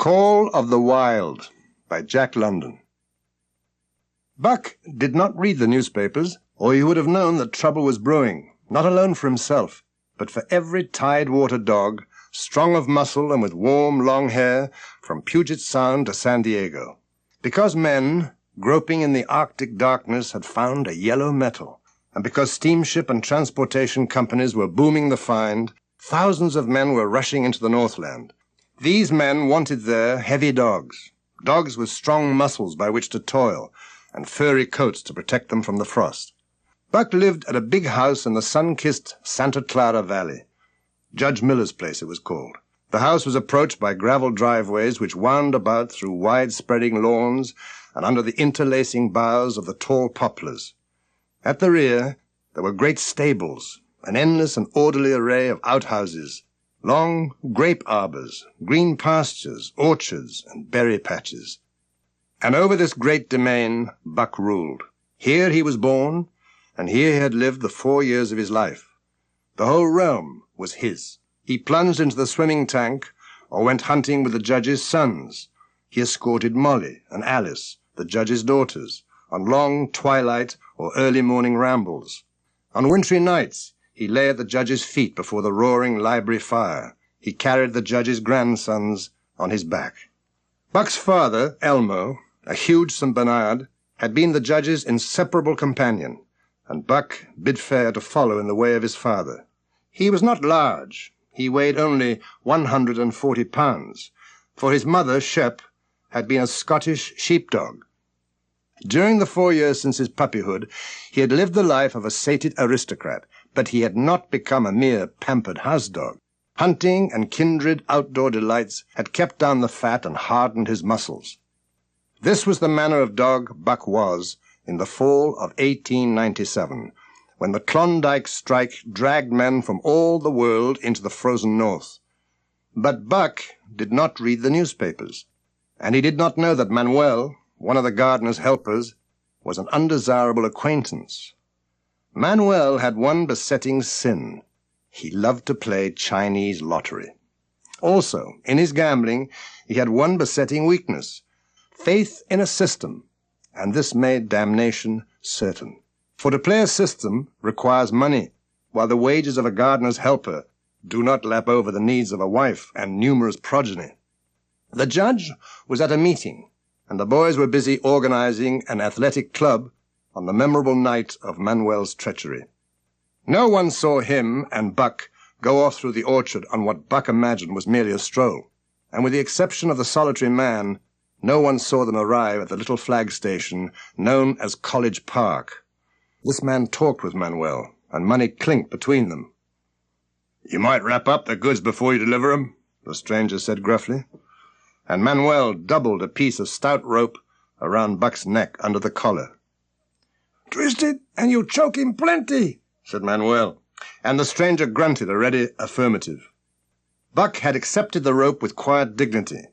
Call of the Wild by Jack London. Buck did not read the newspapers, or he would have known that trouble was brewing, not alone for himself, but for every tide-water dog, strong of muscle and with warm, long hair, from Puget Sound to San Diego. Because men, groping in the Arctic darkness, had found a yellow metal, and because steamship and transportation companies were booming the find, thousands of men were rushing into the Northland. These men wanted there heavy dogs, dogs with strong muscles by which to toil, and furry coats to protect them from the frost. Buck lived at a big house in the sun-kissed Santa Clara Valley. Judge Miller's place, it was called. The house was approached by gravel driveways which wound about through wide-spreading lawns and under the interlacing boughs of the tall poplars. At the rear, there were great stables, an endless and orderly array of outhouses, long grape arbors, green pastures, orchards, and berry patches. And over this great domain Buck ruled. Here he was born, and here he had lived the 4 years of his life. The whole realm was his. He plunged into the swimming tank, or went hunting with the judge's sons. He escorted Molly and Alice, the judge's daughters, on long twilight or early morning rambles. On wintry nights, he lay at the judge's feet before the roaring library fire. He carried the judge's grandsons on his back. Buck's father, Elmo, a huge St. Bernard, had been the judge's inseparable companion, and Buck bid fair to follow in the way of his father. He was not large. He weighed only 140 pounds, for his mother, Shep, had been a Scottish sheepdog. During the 4 years since his puppyhood, he had lived the life of a sated aristocrat, but he had not become a mere pampered house dog. Hunting and kindred outdoor delights had kept down the fat and hardened his muscles. This was the manner of dog Buck was in the fall of 1897, when the Klondike strike dragged men from all the world into the frozen north. But Buck did not read the newspapers, and he did not know that Manuel, one of the gardener's helpers, was an undesirable acquaintance. Manuel had one besetting sin. He loved to play Chinese lottery. Also, in his gambling, he had one besetting weakness, faith in a system, and this made damnation certain. For to play a system requires money, while the wages of a gardener's helper do not lap over the needs of a wife and numerous progeny. The judge was at a meeting, and the boys were busy organizing an athletic club on the memorable night of Manuel's treachery. No one saw him and Buck go off through the orchard on what Buck imagined was merely a stroll, and with the exception of the solitary man, no one saw them arrive at the little flag station known as College Park. This man talked with Manuel, and money clinked between them. "You might wrap up the goods before you deliver 'em," the stranger said gruffly, and Manuel doubled a piece of stout rope around Buck's neck under the collar. "Twist it, and you'll choke him plenty," said Manuel, and the stranger grunted a ready affirmative. Buck had accepted the rope with quiet dignity.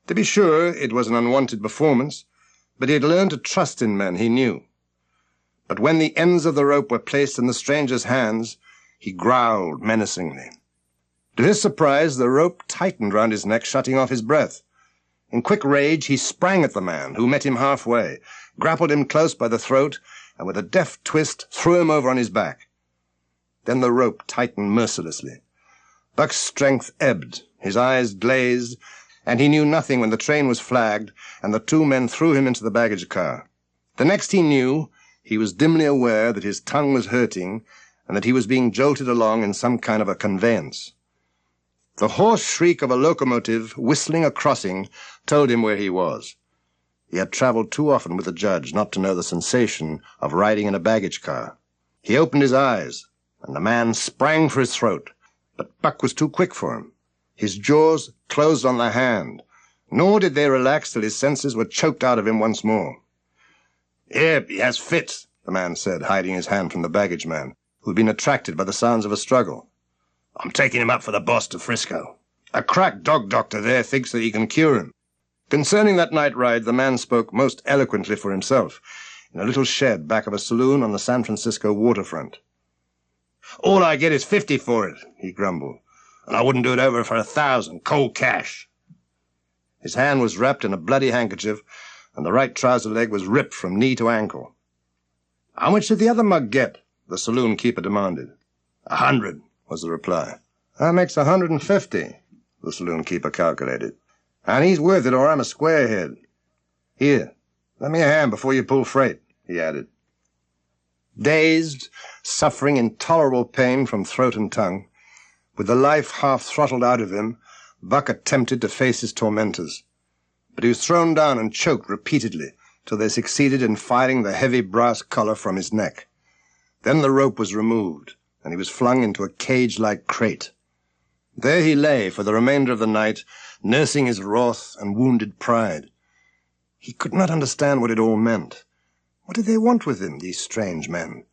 To be sure, it was an unwanted performance, but he had learned to trust in men he knew. But when the ends of the rope were placed in the stranger's hands, he growled menacingly. To his surprise, the rope tightened round his neck, shutting off his breath. In quick rage, he sprang at the man, who met him halfway, grappled him close by the throat, and with a deft twist threw him over on his back. Then the rope tightened mercilessly. Buck's strength ebbed, his eyes glazed, and he knew nothing when the train was flagged and the two men threw him into the baggage car. The next he knew, he was dimly aware that his tongue was hurting and that he was being jolted along in some kind of a conveyance. The hoarse shriek of a locomotive whistling a crossing told him where he was. He had traveled too often with the judge not to know the sensation of riding in a baggage car. He opened his eyes, and the man sprang for his throat, but Buck was too quick for him. His jaws closed on the hand, nor did they relax till his senses were choked out of him once more. "Yep, he has fits," the man said, hiding his hand from the baggage man, who had been attracted by the sounds of a struggle. "I'm taking him up for the boss to Frisco. A crack dog doctor there thinks that he can cure him." Concerning that night ride, the man spoke most eloquently for himself, in a little shed back of a saloon on the San Francisco waterfront. "All I get is 50 for it," he grumbled, "and I wouldn't do it over for 1,000, cold cash." His hand was wrapped in a bloody handkerchief, and the right trouser leg was ripped from knee to ankle. "How much did the other mug get?" the saloon keeper demanded. "100, was the reply. "That makes 150, the saloon keeper calculated. "And he's worth it, or I'm a squarehead. Here, lend me a hand before you pull freight," he added. Dazed, suffering intolerable pain from throat and tongue, with the life half throttled out of him, Buck attempted to face his tormentors. But he was thrown down and choked repeatedly till they succeeded in firing the heavy brass collar from his neck. Then the rope was removed, and he was flung into a cage-like crate. There he lay for the remainder of the night, nursing his wrath and wounded pride. He could not understand what it all meant. What did they want with him, these strange men?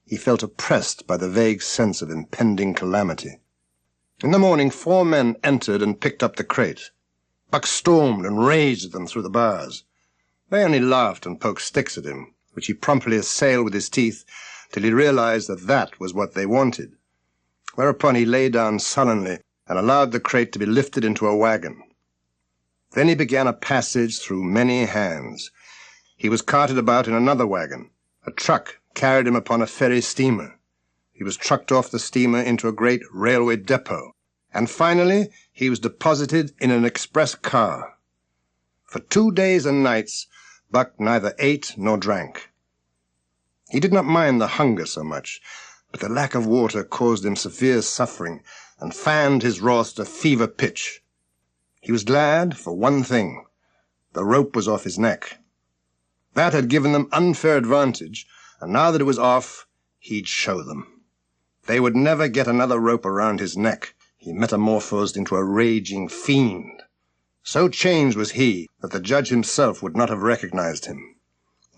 He felt oppressed by the vague sense of impending calamity. In the morning, 4 men entered and picked up the crate. Buck stormed and raged at them through the bars. They only laughed and poked sticks at him, which he promptly assailed with his teeth till he realized that that was what they wanted. Whereupon he lay down sullenly and allowed the crate to be lifted into a wagon. Then he began a passage through many hands. He was carted about in another wagon. A truck carried him upon a ferry steamer. He was trucked off the steamer into a great railway depot. And finally, he was deposited in an express car. For 2 days and nights, Buck neither ate nor drank. He did not mind the hunger so much, but the lack of water caused him severe suffering and fanned his wrath to fever pitch. He was glad for one thing. The rope was off his neck. That had given them unfair advantage, and now that it was off, he'd show them. They would never get another rope around his neck. He metamorphosed into a raging fiend. So changed was he that the judge himself would not have recognized him.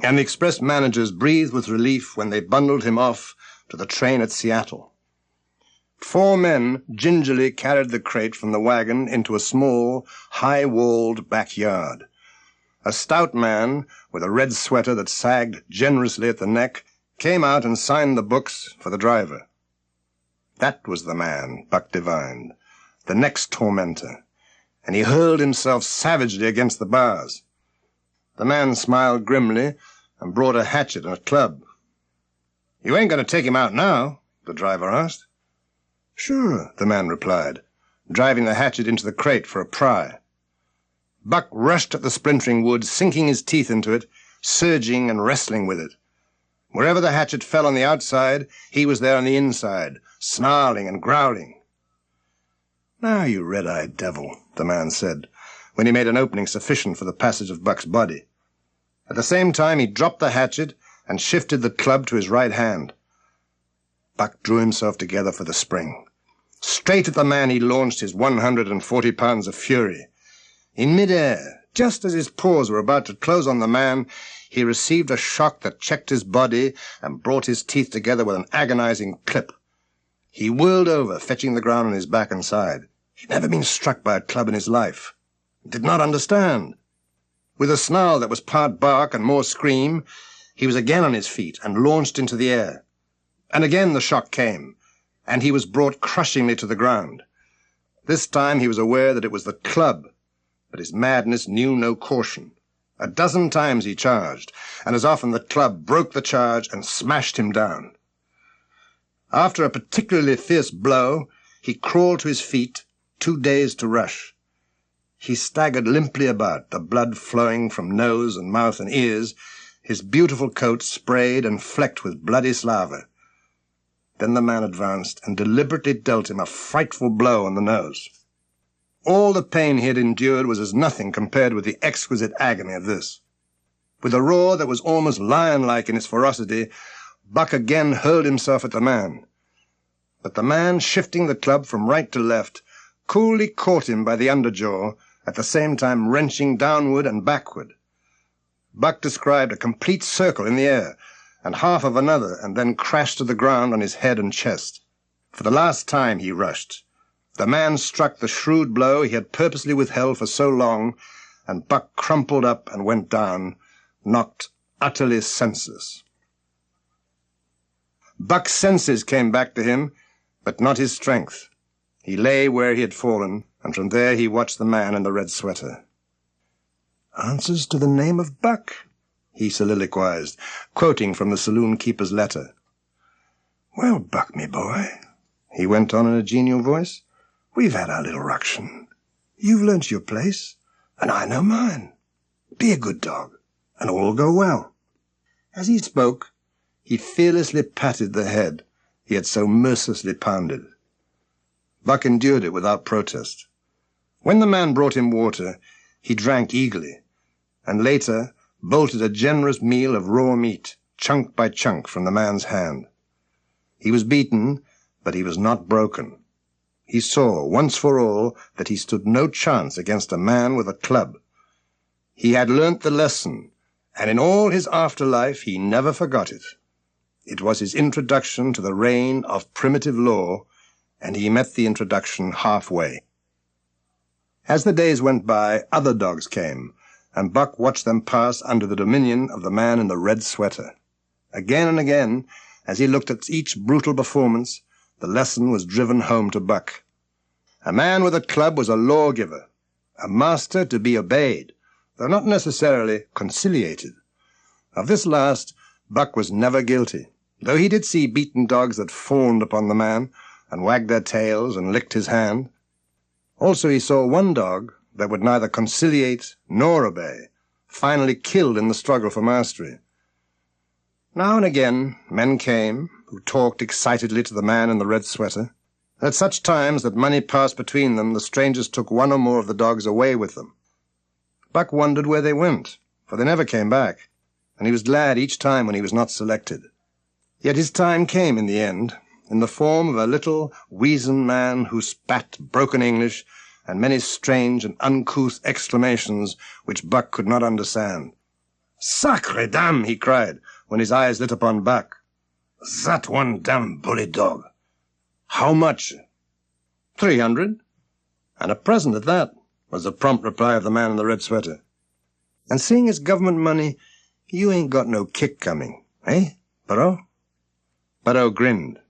And the express managers breathed with relief when they bundled him off to the train at Seattle. 4 men gingerly carried the crate from the wagon into a small, high-walled backyard. A stout man, with a red sweater that sagged generously at the neck, came out and signed the books for the driver. That was the man, Buck divined, the next tormentor, and he hurled himself savagely against the bars. The man smiled grimly and brought a hatchet and a club. "You ain't going to take him out now?" the driver asked. "Sure," the man replied, driving the hatchet into the crate for a pry. Buck rushed at the splintering wood, sinking his teeth into it, surging and wrestling with it. Wherever the hatchet fell on the outside, he was there on the inside, snarling and growling. "Now, you red-eyed devil," the man said, when he made an opening sufficient for the passage of Buck's body. At the same time, he dropped the hatchet and shifted the club to his right hand. Buck drew himself together for the spring. Straight at the man he launched his 140 pounds of fury. In mid-air, just as his paws were about to close on the man, he received a shock that checked his body and brought his teeth together with an agonizing clip. He whirled over, fetching the ground on his back and side. He'd never been struck by a club in his life. He did not understand. With a snarl that was part bark and more scream, he was again on his feet and launched into the air. And again the shock came, and he was brought crushingly to the ground. This time he was aware that it was the club, but his madness knew no caution. A dozen times he charged, and as often the club broke the charge and smashed him down. After a particularly fierce blow, he crawled to his feet, too dazed to rush. He staggered limply about, the blood flowing from nose and mouth and ears, his beautiful coat sprayed and flecked with bloody slaver. Then the man advanced and deliberately dealt him a frightful blow on the nose. All the pain he had endured was as nothing compared with the exquisite agony of this. With a roar that was almost lion-like in its ferocity, Buck again hurled himself at the man. But the man, shifting the club from right to left, coolly caught him by the underjaw, at the same time wrenching downward and backward. Buck described a complete circle in the air, and half of another, and then crashed to the ground on his head and chest. For the last time he rushed. The man struck the shrewd blow he had purposely withheld for so long, and Buck crumpled up and went down, knocked utterly senseless. Buck's senses came back to him, but not his strength. He lay where he had fallen, and from there he watched the man in the red sweater. Answers to the name of Buck, he soliloquized, quoting from the saloon-keeper's letter. Well, Buck, me boy, he went on in a genial voice, we've had our little ruction. You've learnt your place, and I know mine. Be a good dog, and all will go well. As he spoke, he fearlessly patted the head he had so mercilessly pounded. Buck endured it without protest. When the man brought him water, he drank eagerly, and later bolted a generous meal of raw meat, chunk by chunk, from the man's hand. He was beaten, but he was not broken. He saw, once for all, that he stood no chance against a man with a club. He had learnt the lesson, and in all his afterlife he never forgot it. It was his introduction to the reign of primitive law, and he met the introduction halfway. As the days went by, other dogs came, and Buck watched them pass under the dominion of the man in the red sweater. Again and again, as he looked at each brutal performance, the lesson was driven home to Buck. A man with a club was a lawgiver, a master to be obeyed, though not necessarily conciliated. Of this last, Buck was never guilty, though he did see beaten dogs that fawned upon the man, and wagged their tails and licked his hand. Also he saw one dog that would neither conciliate nor obey, finally killed in the struggle for mastery. Now and again men came, who talked excitedly to the man in the red sweater. At such times that money passed between them, the strangers took one or more of the dogs away with them. Buck wondered where they went, for they never came back, and he was glad each time when he was not selected. Yet his time came in the end, in the form of a little, weazen man who spat broken English and many strange and uncouth exclamations which Buck could not understand. "Sacre dame!" he cried, when his eyes lit upon Buck. "That one damn bully dog. How much?" 300, and a present at that, was the prompt reply of the man in the red sweater. "And seeing it's government money, you ain't got no kick coming, eh, Barreau?" Barreau grinned.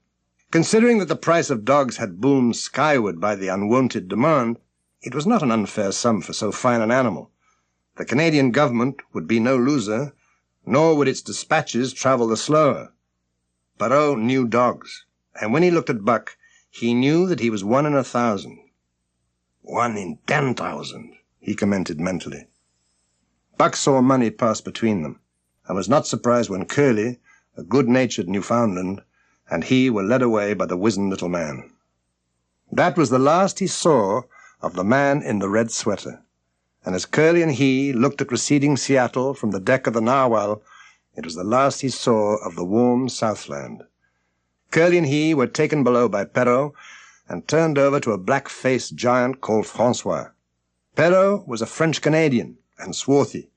Considering that the price of dogs had boomed skyward by the unwonted demand, it was not an unfair sum for so fine an animal. The Canadian government would be no loser, nor would its dispatches travel the slower. Barreau knew dogs, and when he looked at Buck, he knew that he was 1 in 1,000. 1 in 10,000, he commented mentally. Buck saw money pass between them, and was not surprised when Curly, a good-natured Newfoundland, and he were led away by the wizened little man. That was the last he saw of the man in the red sweater, and as Curly and he looked at receding Seattle from the deck of the Narwhal, it was the last he saw of the warm Southland. Curly and he were taken below by Perrault and turned over to a black-faced giant called Francois. Perrault was a French-Canadian and swarthy,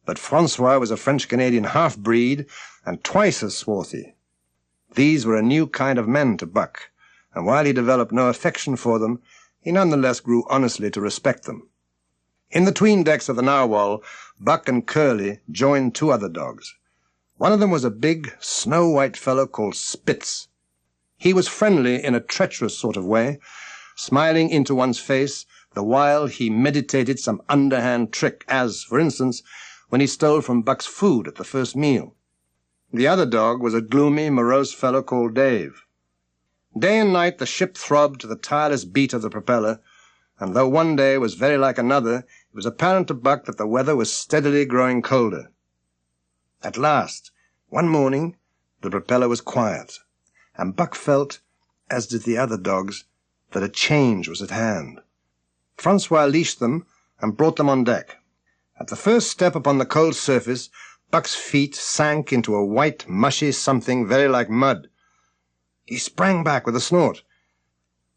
but Francois was a French-Canadian half-breed and twice as swarthy. These were a new kind of men to Buck, and while he developed no affection for them, he nonetheless grew honestly to respect them. In the 'tween decks of the Narwhal, Buck and Curly joined 2 other dogs. One of them was a big, snow-white fellow called Spitz. He was friendly in a treacherous sort of way, smiling into one's face the while he meditated some underhand trick, as, for instance, when he stole from Buck's food at the first meal. The other dog was a gloomy, morose fellow called Dave. Day and night the ship throbbed to the tireless beat of the propeller, and though one day was very like another, it was apparent to Buck that the weather was steadily growing colder. At last, one morning, the propeller was quiet, and Buck felt, as did the other dogs, that a change was at hand. Francois leashed them and brought them on deck. At the first step upon the cold surface, Buck's feet sank into a white, mushy something very like mud. He sprang back with a snort.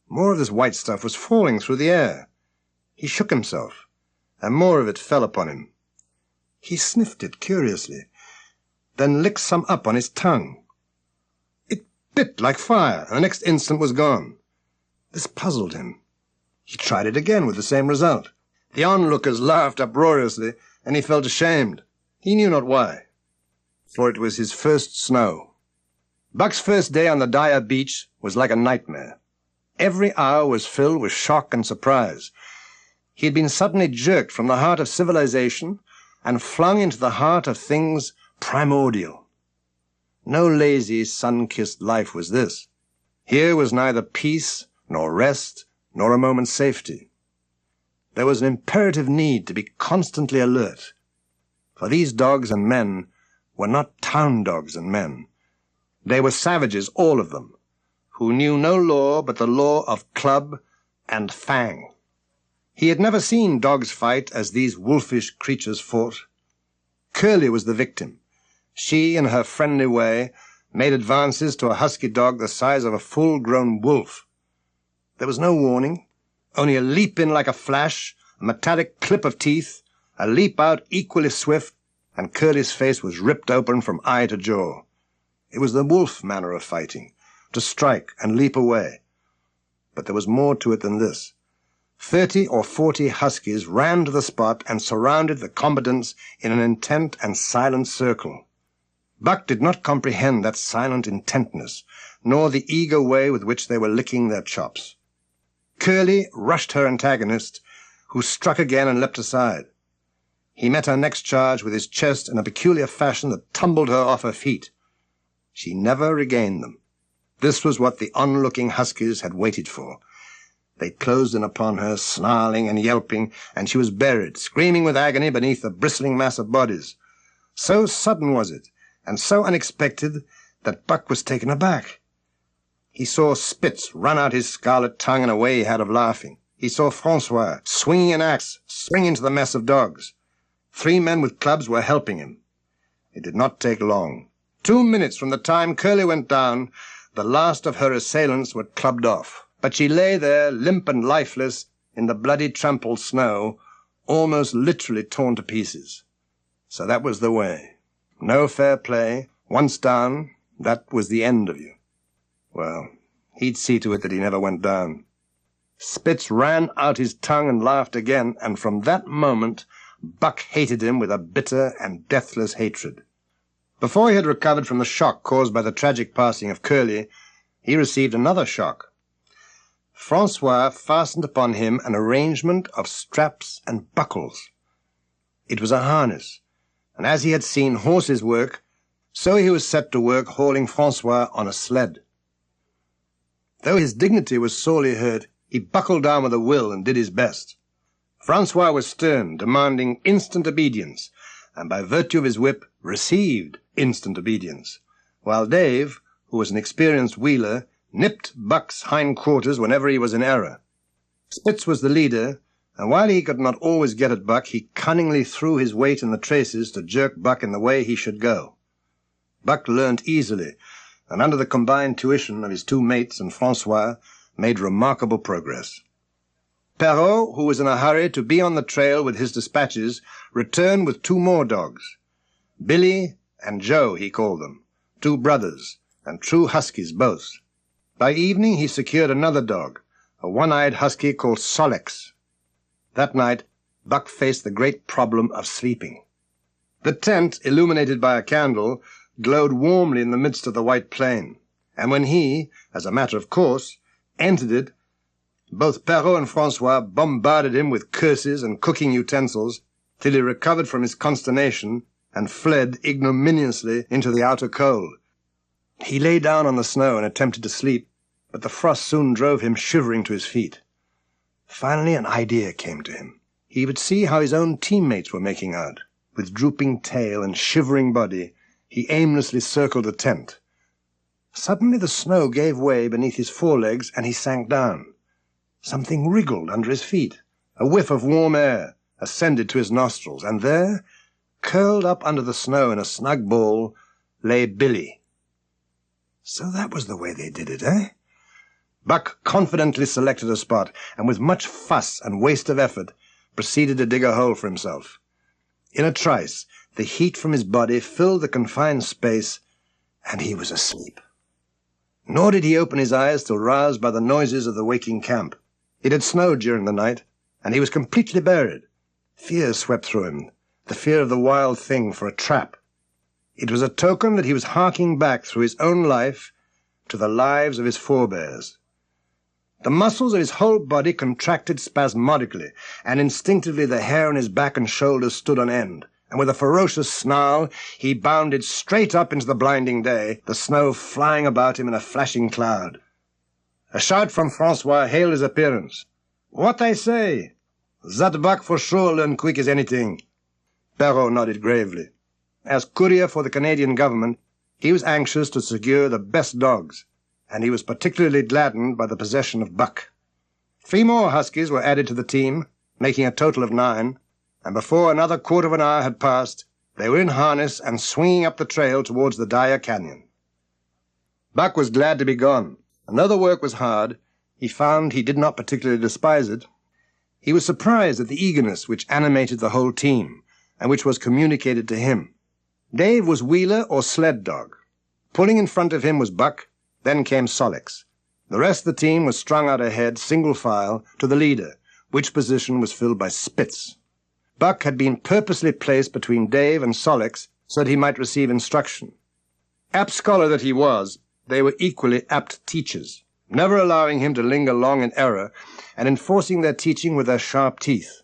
More of this white stuff was falling through the air. He shook himself, and more of it fell upon him. He sniffed it curiously, then licked some up on his tongue. It bit like fire, and the next instant was gone. This puzzled him. He tried it again with the same result. The onlookers laughed uproariously, and he felt ashamed. He knew not why, for it was his first snow. Buck's first day on the Dyer beach was like a nightmare. Every hour was filled with shock and surprise. He had been suddenly jerked from the heart of civilization, and flung into the heart of things primordial. No lazy, sun-kissed life was this. Here was neither peace, nor rest, nor a moment's safety. There was an imperative need to be constantly alert, for these dogs and men were not town dogs and men. They were savages, all of them, who knew no law but the law of club and Fang. He had never seen dogs fight as these wolfish creatures fought. Curly was the victim. She, in her friendly way, made advances to a husky dog the size of a full-grown wolf. There was no warning, only a leap in like a flash, a metallic clip of teeth, a leap out equally swift, and Curly's face was ripped open from eye to jaw. It was the wolf manner of fighting, to strike and leap away. But there was more to it than this. 30 or 40 huskies ran to the spot and surrounded the combatants in an intent and silent circle. Buck did not comprehend that silent intentness, nor the eager way with which they were licking their chops. Curly rushed her antagonist, who struck again and leapt aside. He met her next charge with his chest in a peculiar fashion that tumbled her off her feet. She never regained them. This was what the onlooking huskies had waited for. They closed in upon her, snarling and yelping, and she was buried, screaming with agony beneath a bristling mass of bodies. So sudden was it, and so unexpected, that Buck was taken aback. He saw Spitz run out his scarlet tongue in a way he had of laughing. He saw Francois, swinging an axe, spring into the mess of dogs. 3 men with clubs were helping him. It did not take long. 2 minutes from the time Curly went down, the last of her assailants were clubbed off. But she lay there, limp and lifeless, in the bloody trampled snow, almost literally torn to pieces. So that was the way. No fair play. Once down, that was the end of you. Well, he'd see to it that he never went down. Spitz ran out his tongue and laughed again, and from that moment Buck hated him with a bitter and deathless hatred. Before he had recovered from the shock caused by the tragic passing of Curly, he received another shock. Francois fastened upon him an arrangement of straps and buckles. It was a harness, and as he had seen horses work, so he was set to work hauling Francois on a sled. Though his dignity was sorely hurt, he buckled down with a will and did his best. Francois was stern, demanding instant obedience, and by virtue of his whip received instant obedience, while Dave, who was an experienced wheeler, nipped Buck's hindquarters whenever he was in error. Spitz was the leader, and while he could not always get at Buck, he cunningly threw his weight in the traces to jerk Buck in the way he should go. Buck learnt easily, and under the combined tuition of his 2 mates and Francois, made remarkable progress. Perrault, who was in a hurry to be on the trail with his dispatches, returned with 2 more dogs. Billy and Joe, he called them, 2 brothers, and true huskies both. By evening he secured another dog, a one-eyed husky called Solex. That night, Buck faced the great problem of sleeping. The tent, illuminated by a candle, glowed warmly in the midst of the white plain, and when he, as a matter of course, entered it, both Perrault and Francois bombarded him with curses and cooking utensils till he recovered from his consternation and fled ignominiously into the outer cold. He lay down on the snow and attempted to sleep, but the frost soon drove him shivering to his feet. Finally an idea came to him. He would see how his own teammates were making out. With drooping tail and shivering body, he aimlessly circled the tent. Suddenly the snow gave way beneath his forelegs, and he sank down. Something wriggled under his feet. A whiff of warm air ascended to his nostrils, and there, curled up under the snow in a snug ball, lay Billy. So that was the way they did it, eh? Buck confidently selected a spot, and with much fuss and waste of effort, proceeded to dig a hole for himself. In a trice, the heat from his body filled the confined space, and he was asleep. Nor did he open his eyes till roused by the noises of the waking camp. It had snowed during the night, and he was completely buried. Fear swept through him, the fear of the wild thing for a trap. It was a token that he was harking back through his own life to the lives of his forebears. The muscles of his whole body contracted spasmodically, and instinctively the hair on his back and shoulders stood on end. and with a ferocious snarl he bounded straight up into the blinding day, the snow flying about him in a flashing cloud. A shout from Francois hailed his appearance. "What I say? That buck for sure learn quick as anything." Perrault nodded gravely. As courier for the Canadian government, he was anxious to secure the best dogs, and he was particularly gladdened by the possession of Buck. 3 more huskies were added to the team, making a total of 9, and before another quarter of an hour had passed, they were in harness and swinging up the trail towards the Dyer Canyon. Buck was glad to be gone, and though the work was hard, he found he did not particularly despise it. He was surprised at the eagerness which animated the whole team, and which was communicated to him. Dave was wheeler or sled dog. Pulling in front of him was Buck, then came Solix. The rest of the team was strung out ahead, single file, to the leader, which position was filled by Spitz. Buck had been purposely placed between Dave and Solix so that he might receive instruction. Apt scholar that he was, they were equally apt teachers, never allowing him to linger long in error, and enforcing their teaching with their sharp teeth.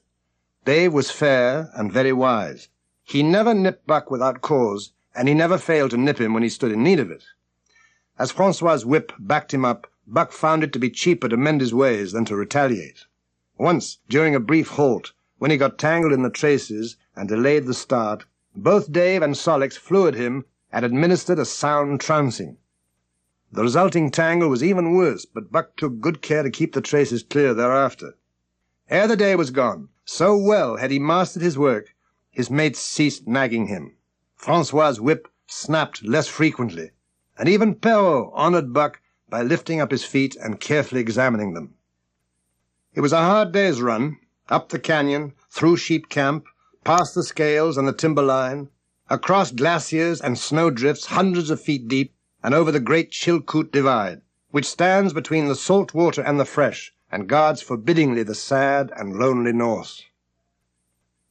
Dave was fair and very wise. He never nipped Buck without cause, and he never failed to nip him when he stood in need of it. As Francois's whip backed him up, Buck found it to be cheaper to mend his ways than to retaliate. Once, during a brief halt, when he got tangled in the traces and delayed the start, both Dave and Solix flew at him and administered a sound trouncing. The resulting tangle was even worse, but Buck took good care to keep the traces clear thereafter. Ere the day was gone, so well had he mastered his work, his mates ceased nagging him. Francois's whip snapped less frequently, and even Perrault honored Buck by lifting up his feet and carefully examining them. It was a hard day's run, up the canyon, through Sheep Camp, past the scales and the timberline, across glaciers and snowdrifts hundreds of feet deep, and over the great Chilkoot Divide, which stands between the salt water and the fresh, and guards forbiddingly the sad and lonely north.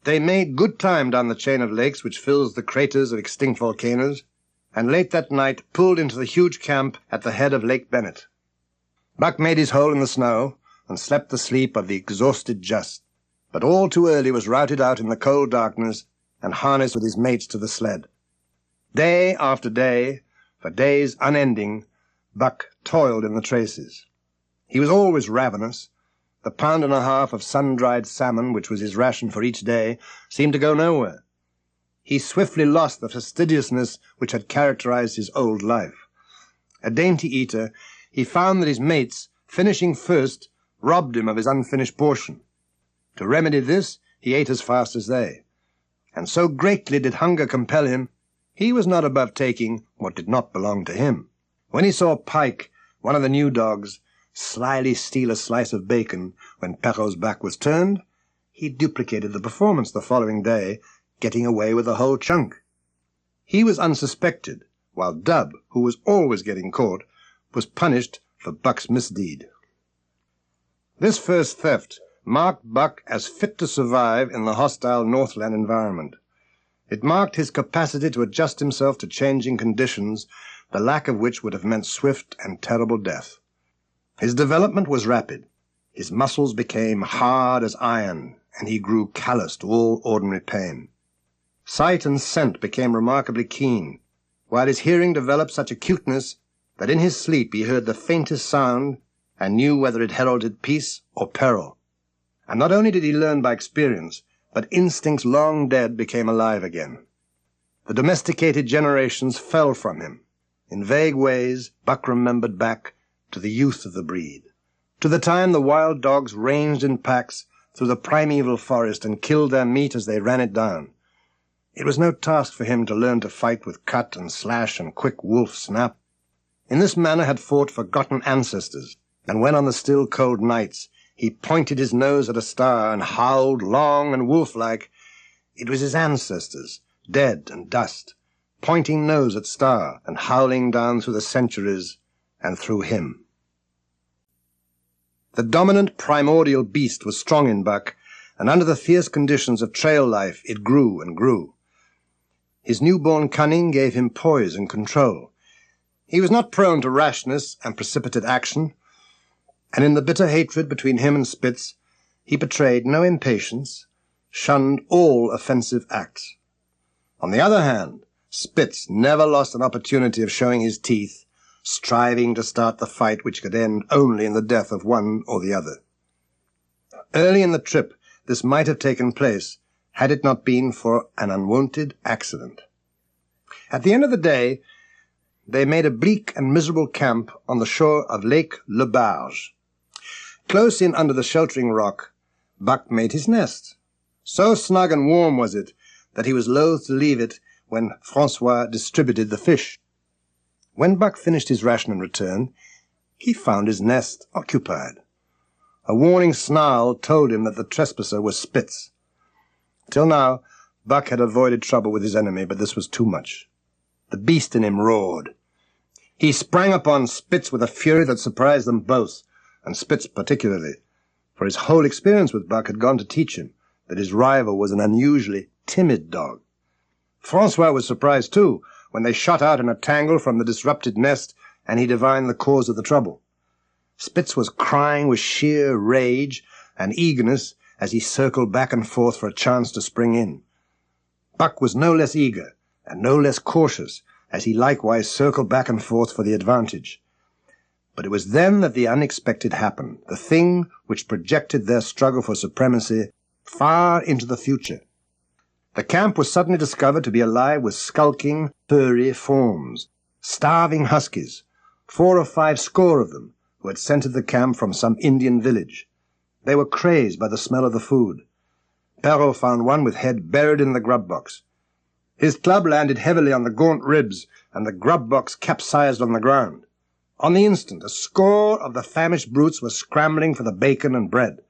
They made good time down the chain of lakes which fills the craters of extinct volcanoes, and late that night pulled into the huge camp at the head of Lake Bennett. Buck made his hole in the snow, and slept the sleep of the exhausted just, but all too early was routed out in the cold darkness and harnessed with his mates to the sled. Day after day, for days unending, Buck toiled in the traces. He was always ravenous. The pound and a half of sun-dried salmon, which was his ration for each day, seemed to go nowhere. He swiftly lost the fastidiousness which had characterized his old life. A dainty eater, he found that his mates, finishing first, robbed him of his unfinished portion. To remedy this, he ate as fast as they. And so greatly did hunger compel him, he was not above taking what did not belong to him. When he saw Pike, one of the new dogs, slyly steal a slice of bacon when Perrault's back was turned, he duplicated the performance the following day, getting away with the whole chunk. He was unsuspected, while Dub, who was always getting caught, was punished for Buck's misdeed. This first theft marked Buck as fit to survive in the hostile Northland environment. It marked his capacity to adjust himself to changing conditions, the lack of which would have meant swift and terrible death. His development was rapid. His muscles became hard as iron, and he grew callous to all ordinary pain. Sight and scent became remarkably keen, while his hearing developed such acuteness that in his sleep he heard the faintest sound and knew whether it heralded peace or peril. And not only did he learn by experience, but instincts long dead became alive again. The domesticated generations fell from him. In vague ways, Buck remembered back to the youth of the breed, to the time the wild dogs ranged in packs through the primeval forest and killed their meat as they ran it down. It was no task for him to learn to fight with cut and slash and quick wolf snap. In this manner had fought forgotten ancestors, and when on the still cold nights he pointed his nose at a star and howled long and wolf-like, it was his ancestors, dead and dust, pointing nose at star and howling down through the centuries and through him. The dominant primordial beast was strong in Buck, and under the fierce conditions of trail life it grew and grew. His newborn cunning gave him poise and control. He was not prone to rashness and precipitate action, and in the bitter hatred between him and Spitz, he betrayed no impatience, shunned all offensive acts. On the other hand, Spitz never lost an opportunity of showing his teeth, striving to start the fight which could end only in the death of one or the other. Early in the trip, this might have taken place had it not been for an unwonted accident. At the end of the day, they made a bleak and miserable camp on the shore of Lake Le Barge. Close in under the sheltering rock, Buck made his nest. So snug and warm was it that he was loath to leave it when Francois distributed the fish. When Buck finished his ration and returned, he found his nest occupied. A warning snarl told him that the trespasser was Spitz. Till now, Buck had avoided trouble with his enemy, but this was too much. The beast in him roared. He sprang upon Spitz with a fury that surprised them both, and Spitz particularly, for his whole experience with Buck had gone to teach him that his rival was an unusually timid dog. Francois was surprised too, when they shot out in a tangle from the disrupted nest, and he divined the cause of the trouble. Spitz was crying with sheer rage and eagerness as he circled back and forth for a chance to spring in. Buck was no less eager and no less cautious as he likewise circled back and forth for the advantage. But it was then that the unexpected happened, the thing which projected their struggle for supremacy far into the future. The camp was suddenly discovered to be alive with skulking, furry forms, starving huskies, 4 or 5 score of them, who had scented the camp from some Indian village. They were crazed by the smell of the food. Perrault found one with head buried in the grub box. His club landed heavily on the gaunt ribs, and the grub box capsized on the ground. On the instant, a score of the famished brutes were scrambling for the bacon and bread.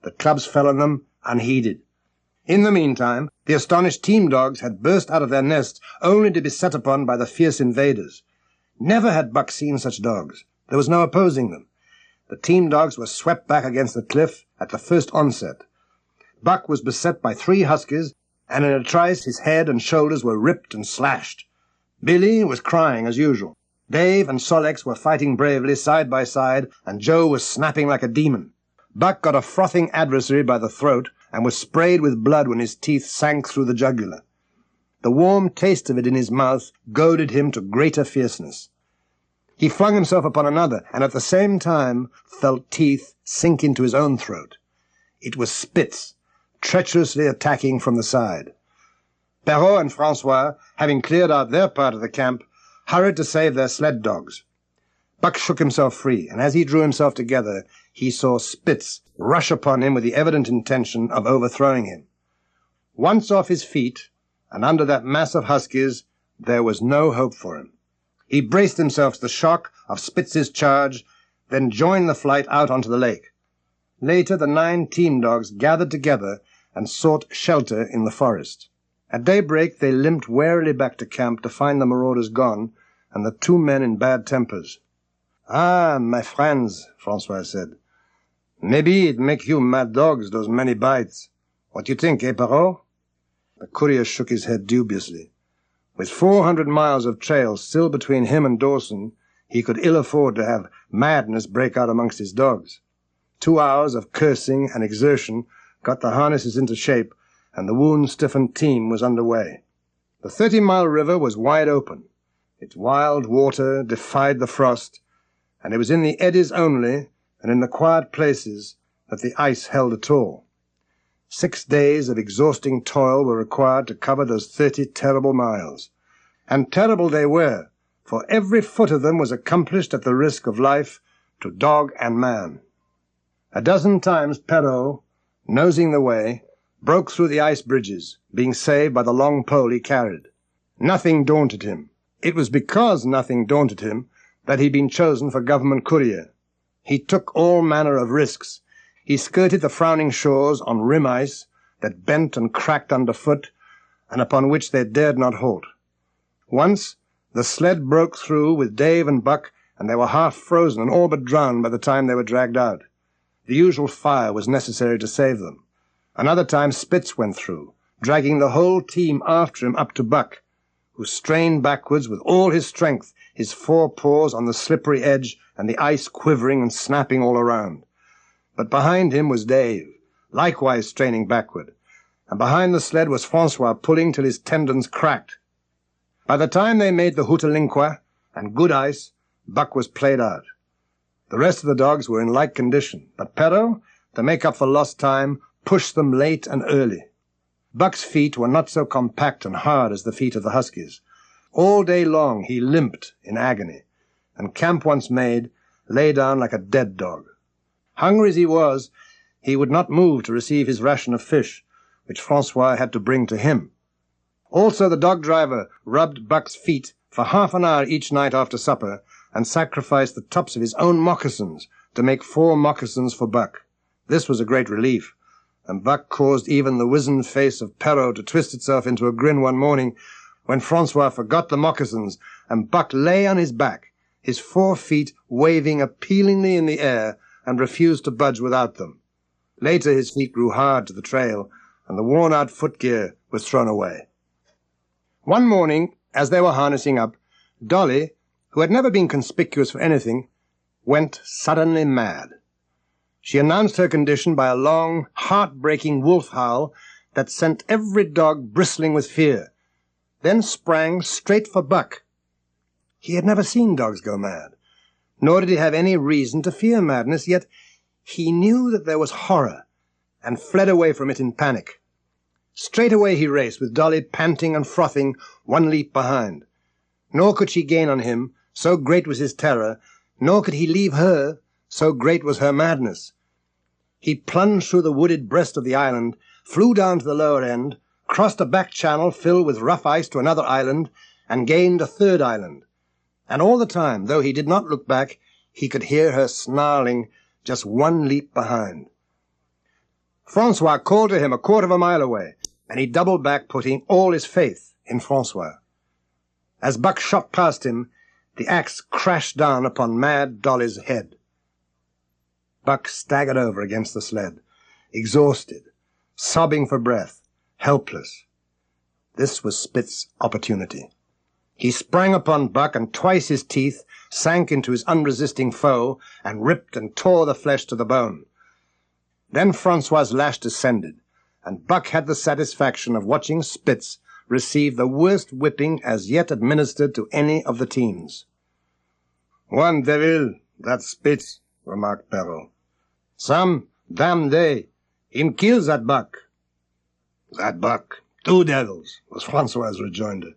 The clubs fell on them unheeded. In the meantime, the astonished team dogs had burst out of their nests only to be set upon by the fierce invaders. Never had Buck seen such dogs. There was no opposing them. The team dogs were swept back against the cliff at the first onset. Buck was beset by 3 huskies, and in a trice his head and shoulders were ripped and slashed. Billy was crying as usual. Dave and Solex were fighting bravely side by side, and Joe was snapping like a demon. Buck got a frothing adversary by the throat and was sprayed with blood when his teeth sank through the jugular. The warm taste of it in his mouth goaded him to greater fierceness. He flung himself upon another, and at the same time felt teeth sink into his own throat. It was Spitz, treacherously attacking from the side. Perrault and Francois, having cleared out their part of the camp, hurried to save their sled dogs. Buck shook himself free, and as he drew himself together, he saw Spitz rush upon him with the evident intention of overthrowing him. Once off his feet, and under that mass of huskies, there was no hope for him. He braced himself to the shock of Spitz's charge, then joined the flight out onto the lake. Later, the 9 team dogs gathered together and sought shelter in the forest. At daybreak, they limped warily back to camp to find the marauders gone and the 2 men in bad tempers. "Ah, my friends," Francois said. "Maybe it make you mad dogs, those many bites. What you think, Perrault?" The courier shook his head dubiously. With 400 miles of trail still between him and Dawson, he could ill afford to have madness break out amongst his dogs. 2 hours of cursing and exertion got the harnesses into shape, and the wound-stiffened team was under way. The 30-mile river was wide open. Its wild water defied the frost, and it was in the eddies only, and in the quiet places, that the ice held at all. 6 days of exhausting toil were required to cover those 30 terrible miles. And terrible they were, for every foot of them was accomplished at the risk of life to dog and man. A dozen times Perrault, nosing the way, broke through the ice bridges, being saved by the long pole he carried. Nothing daunted him. It was because nothing daunted him that he'd been chosen for government courier. He took all manner of risks. He skirted the frowning shores on rim ice that bent and cracked underfoot, and upon which they dared not halt. Once the sled broke through with Dave and Buck, and they were half frozen and all but drowned by the time they were dragged out. The usual fire was necessary to save them. Another time Spitz went through, dragging the whole team after him up to Buck, who strained backwards with all his strength, his 4 paws on the slippery edge and the ice quivering and snapping all around. But behind him was Dave, likewise straining backward, and behind the sled was Francois pulling till his tendons cracked. By the time they made the Hootalinqua and good ice, Buck was played out. The rest of the dogs were in like condition, but Perro, to make up for lost time, pushed them late and early. Buck's feet were not so compact and hard as the feet of the huskies. All day long he limped in agony, and camp once made, lay down like a dead dog. Hungry as he was, he would not move to receive his ration of fish, which Francois had to bring to him. Also the dog-driver rubbed Buck's feet for half an hour each night after supper, and sacrificed the tops of his own moccasins to make 4 moccasins for Buck. This was a great relief, and Buck caused even the wizened face of Perro to twist itself into a grin one morning when Francois forgot the moccasins, and Buck lay on his back, his 4 feet waving appealingly in the air, and refused to budge without them. Later his feet grew hard to the trail, and the worn-out footgear was thrown away. One morning, as they were harnessing up, Dolly, who had never been conspicuous for anything, went suddenly mad. She announced her condition by a long, heart-breaking wolf howl that sent every dog bristling with fear, then sprang straight for Buck. He had never seen dogs go mad, nor did he have any reason to fear madness, yet he knew that there was horror, and fled away from it in panic. Straight away he raced, with Dolly panting and frothing 1 leap behind. Nor could she gain on him, so great was his terror, nor could he leave her, so great was her madness. He plunged through the wooded breast of the island, flew down to the lower end, crossed a back channel filled with rough ice to another island, and gained a 3rd island. And all the time, though he did not look back, he could hear her snarling just 1 leap behind. Francois called to him a 1/4 of a mile away, and he doubled back, putting all his faith in Francois. As Buck shot past him, the axe crashed down upon mad Dolly's head. Buck staggered over against the sled, exhausted, sobbing for breath, helpless. This was Spitz's opportunity. He sprang upon Buck, and twice his teeth sank into his unresisting foe, and ripped and tore the flesh to the bone. Then Francois's lash descended, and Buck had the satisfaction of watching Spitz receive the worst whipping as yet administered to any of the teams. "One devil, that Spitz," remarked Perro. "Some damn day, him kill that Buck." "That Buck, 2 devils," was Francois's rejoinder.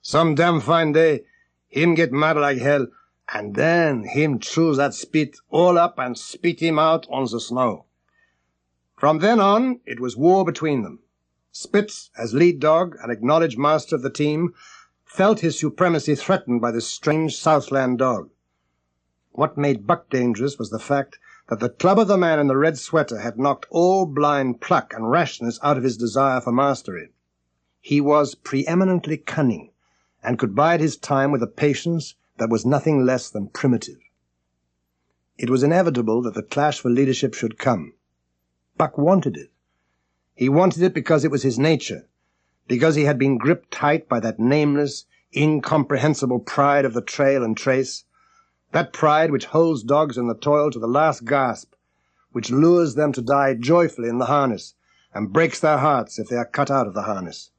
"Some damn fine day, him get mad like hell, and then him chew that spit all up and spit him out on the snow." From then on, it was war between them. Spitz, as lead dog and acknowledged master of the team, felt his supremacy threatened by this strange Southland dog. What made Buck dangerous was the fact that the club of the man in the red sweater had knocked all blind pluck and rashness out of his desire for mastery. He was preeminently cunning, and could bide his time with a patience that was nothing less than primitive. It was inevitable that the clash for leadership should come. Buck wanted it. He wanted it because it was his nature, because he had been gripped tight by that nameless, incomprehensible pride of the trail and trace, that pride which holds dogs in the toil to the last gasp, which lures them to die joyfully in the harness, and breaks their hearts if they are cut out of the harness.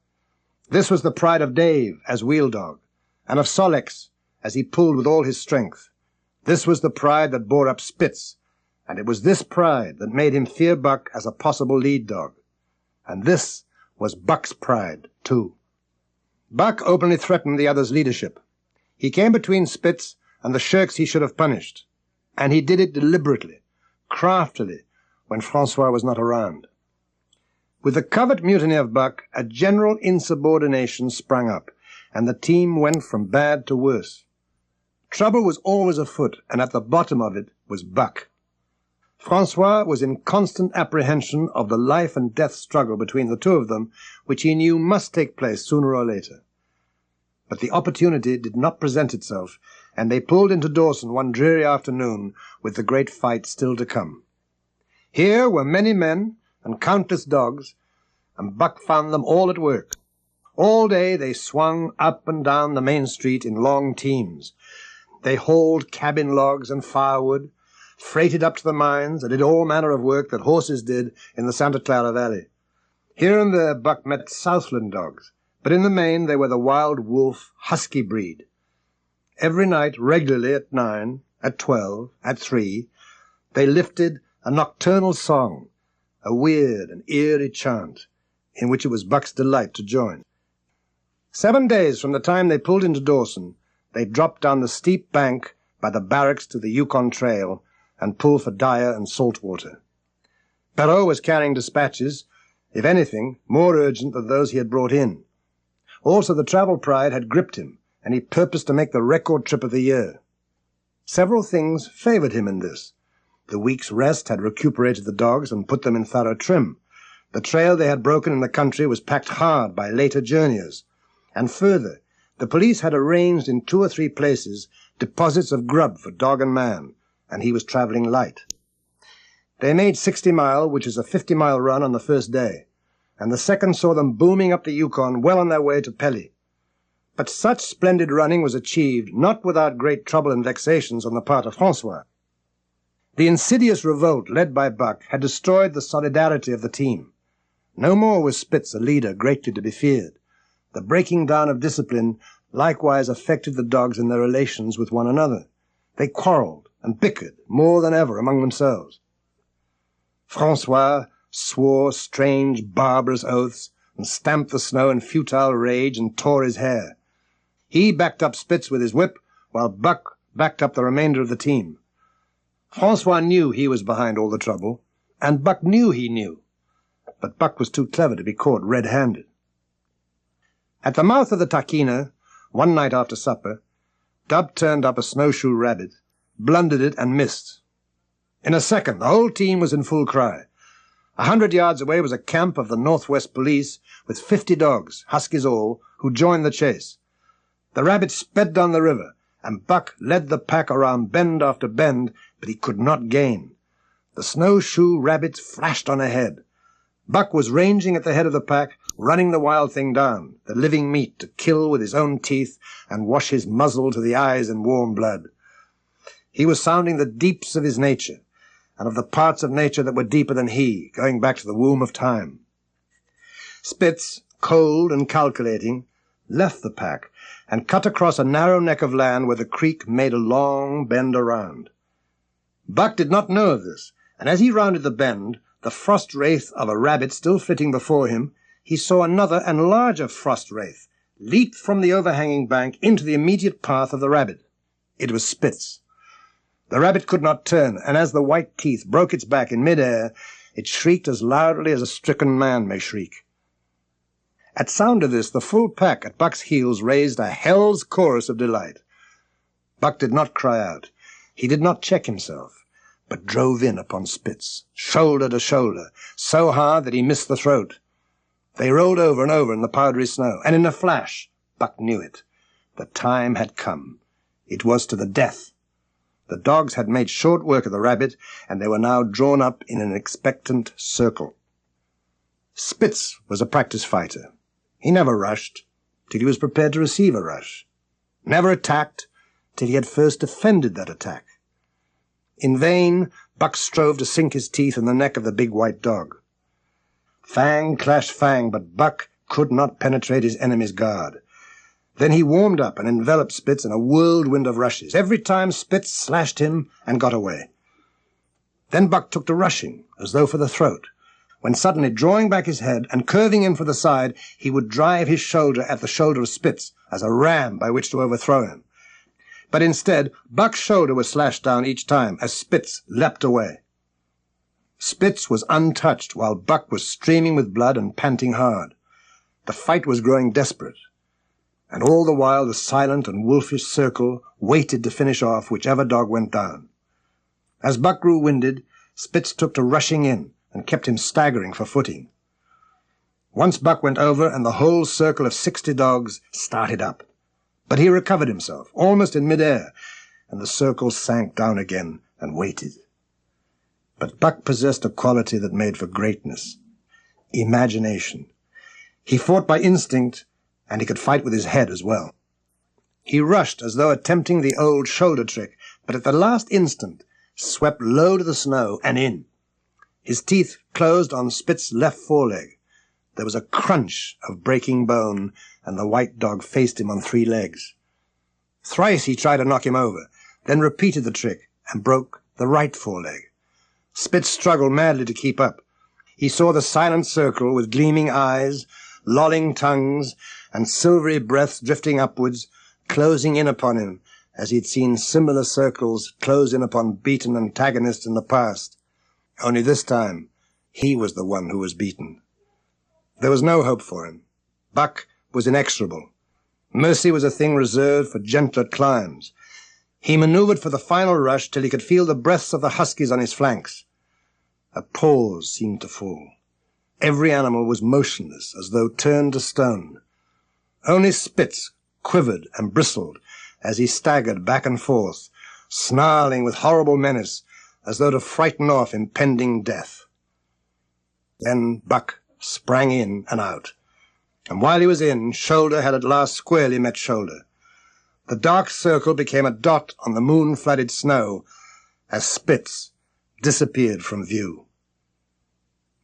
This was the pride of Dave as wheel dog, and of Solex as he pulled with all his strength. This was the pride that bore up Spitz, and it was this pride that made him fear Buck as a possible lead dog. And this was Buck's pride, too. Buck openly threatened the other's leadership. He came between Spitz and the shirks he should have punished, and he did it deliberately, craftily, when Francois was not around. With the covert mutiny of Buck, a general insubordination sprang up, and the team went from bad to worse. Trouble was always afoot, and at the bottom of it was Buck. Francois was in constant apprehension of the life-and-death struggle between the two of them, which he knew must take place sooner or later. But the opportunity did not present itself, and they pulled into Dawson one dreary afternoon with the great fight still to come. Here were many men and countless dogs, and Buck found them all at work. All day they swung up and down the main street in long teams. They hauled cabin logs and firewood, freighted up to the mines, and did all manner of work that horses did in the Santa Clara Valley. Here and there Buck met Southland dogs, but in the main they were the wild wolf, husky breed. Every night, regularly at 9, at 12, at 3, they lifted a nocturnal song, a weird and eerie chant, in which it was Buck's delight to join. 7 days from the time they pulled into Dawson, they dropped down the steep bank by the barracks to the Yukon Trail and pulled for Dyer and Saltwater. Perrault was carrying dispatches, if anything, more urgent than those he had brought in. Also, the travel pride had gripped him, and he purposed to make the record trip of the year. Several things favored him in this. The week's rest had recuperated the dogs and put them in thorough trim. The trail they had broken in the country was packed hard by later journeyers. And further, the police had arranged in 2 or 3 places deposits of grub for dog and man, and he was traveling light. They made 60 Mile, which is a 50-mile run on the first day, and the second saw them booming up the Yukon well on their way to Pelly. But such splendid running was achieved not without great trouble and vexations on the part of Francois. The insidious revolt led by Buck had destroyed the solidarity of the team. No more was Spitz a leader greatly to be feared. The breaking down of discipline likewise affected the dogs in their relations with one another. They quarreled and bickered more than ever among themselves. Francois swore strange, barbarous oaths and stamped the snow in futile rage and tore his hair. He backed up Spitz with his whip, while Buck backed up the remainder of the team. Francois knew he was behind all the trouble, and Buck knew he knew. But Buck was too clever to be caught red-handed. At the mouth of the Tahkeena, one night after supper, Dub turned up a snowshoe rabbit, blundered it, and missed. In a second, the whole team was in full cry. 100 yards away was a camp of the Northwest Police with 50 dogs, huskies all, who joined the chase. The rabbit sped down the river, and Buck led the pack around bend after bend, but he could not gain. The snowshoe rabbit flashed on ahead. Buck was ranging at the head of the pack, running the wild thing down, the living meat to kill with his own teeth and wash his muzzle to the eyes in warm blood. He was sounding the deeps of his nature, and of the parts of nature that were deeper than he, going back to the womb of time. Spitz, cold and calculating, left the pack and cut across a narrow neck of land where the creek made a long bend around. Buck did not know of this, and as he rounded the bend, the frost wraith of a rabbit still flitting before him, he saw another and larger frost wraith leap from the overhanging bank into the immediate path of the rabbit. It was Spitz. The rabbit could not turn, and as the white teeth broke its back in mid-air, it shrieked as loudly as a stricken man may shriek. At sound of this, the full pack at Buck's heels raised a hell's chorus of delight. Buck did not cry out. He did not check himself, but drove in upon Spitz, shoulder to shoulder, so hard that he missed the throat. They rolled over and over in the powdery snow, and in a flash, Buck knew it. The time had come. It was to the death. The dogs had made short work of the rabbit, and they were now drawn up in an expectant circle. Spitz was a practice fighter. He never rushed till he was prepared to receive a rush. Never attacked till he had first defended that attack. In vain, Buck strove to sink his teeth in the neck of the big white dog. Fang clashed fang, but Buck could not penetrate his enemy's guard. Then he warmed up and enveloped Spitz in a whirlwind of rushes. Every time Spitz slashed him and got away. Then Buck took to rushing, as though for the throat, when suddenly drawing back his head and curving in for the side, he would drive his shoulder at the shoulder of Spitz as a ram by which to overthrow him. But instead, Buck's shoulder was slashed down each time as Spitz leapt away. Spitz was untouched while Buck was streaming with blood and panting hard. The fight was growing desperate, and all the while the silent and wolfish circle waited to finish off whichever dog went down. As Buck grew winded, Spitz took to rushing in and kept him staggering for footing. Once Buck went over, and the whole circle of 60 dogs started up. But he recovered himself, almost in mid-air, and the circle sank down again and waited. But Buck possessed a quality that made for greatness: imagination. He fought by instinct, and he could fight with his head as well. He rushed as though attempting the old shoulder trick, but at the last instant swept low to the snow and in. His teeth closed on Spitz's left foreleg. There was a crunch of breaking bone, and the white dog faced him on 3 legs. Thrice he tried to knock him over, then repeated the trick and broke the right foreleg. Spitz struggled madly to keep up. He saw the silent circle with gleaming eyes, lolling tongues, and silvery breaths drifting upwards, closing in upon him, as he had seen similar circles close in upon beaten antagonists in the past. Only this time, he was the one who was beaten. There was no hope for him. Buck was inexorable. Mercy was a thing reserved for gentler climbs. He maneuvered for the final rush till he could feel the breaths of the huskies on his flanks. A pause seemed to fall. Every animal was motionless, as though turned to stone. Only Spitz quivered and bristled as he staggered back and forth, snarling with horrible menace, as though to frighten off impending death. Then Buck sprang in and out, and while he was in, shoulder had at last squarely met shoulder. The dark circle became a dot on the moon-flooded snow as Spitz disappeared from view.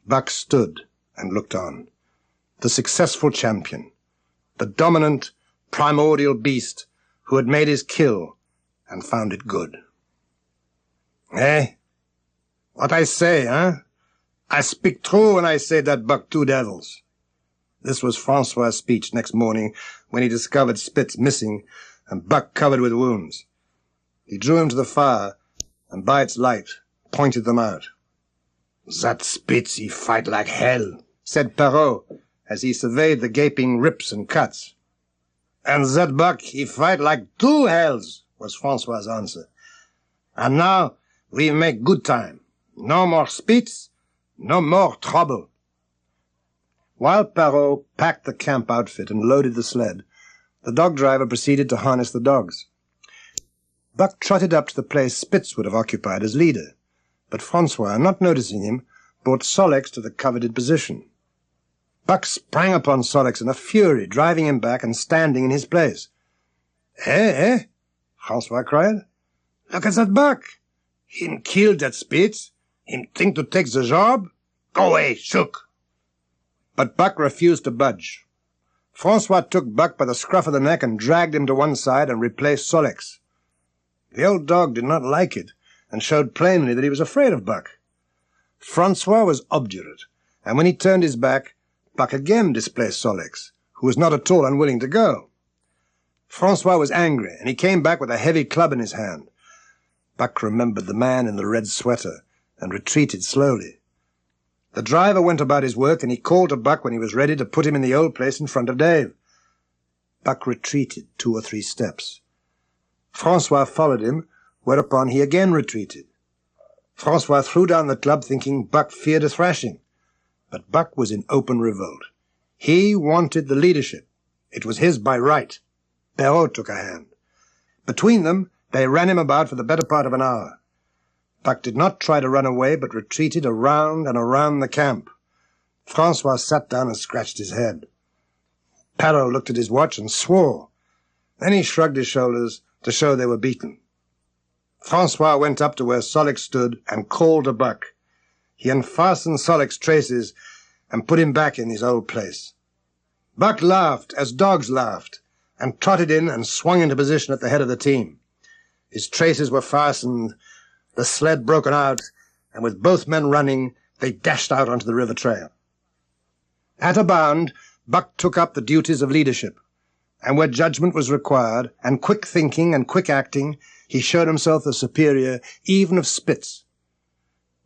Buck stood and looked on. The successful champion, the dominant, primordial beast who had made his kill and found it good. Eh? What I say, huh? I speak true when I say that Buck 2 devils. This was Francois' speech next morning when he discovered Spitz missing and Buck covered with wounds. He drew him to the fire and by its light pointed them out. "That Spitz, he fight like hell," said Perrault as he surveyed the gaping rips and cuts. "And that Buck, he fight like 2 hells," was Francois' answer. "And now we make good time. No more Spitz, no more trouble." While Perrault packed the camp outfit and loaded the sled, the dog driver proceeded to harness the dogs. Buck trotted up to the place Spitz would have occupied as leader, but Francois, not noticing him, brought Sol-leks to the coveted position. Buck sprang upon Sol-leks in a fury, driving him back and standing in his place. Eh? Francois cried. "Look at that Buck! Him killed that Spitz. Him think to take the job? Go away, shook!" But Buck refused to budge. Francois took Buck by the scruff of the neck and dragged him to one side and replaced Sol-leks. The old dog did not like it, and showed plainly that he was afraid of Buck. Francois was obdurate, and when he turned his back, Buck again displaced Sol-leks, who was not at all unwilling to go. Francois was angry, and he came back with a heavy club in his hand. Buck remembered the man in the red sweater, and retreated slowly. The driver went about his work, and he called to Buck when he was ready to put him in the old place in front of Dave. Buck retreated 2 or 3 steps. Francois followed him, whereupon he again retreated. Francois threw down the club, thinking Buck feared a thrashing. But Buck was in open revolt. He wanted the leadership. It was his by right. Perrault took a hand. Between them, they ran him about for the better part of an hour. Buck did not try to run away, but retreated around and around the camp. Francois sat down and scratched his head. Perrault looked at his watch and swore. Then he shrugged his shoulders to show they were beaten. Francois went up to where Sol-leks stood and called to Buck. He unfastened Sol-leks' traces and put him back in his old place. Buck laughed as dogs laughed, and trotted in and swung into position at the head of the team. His traces were fastened, the sled broken out, and with both men running, they dashed out onto the river trail. At a bound, Buck took up the duties of leadership, and where judgment was required, and quick thinking and quick acting, he showed himself the superior even of Spitz.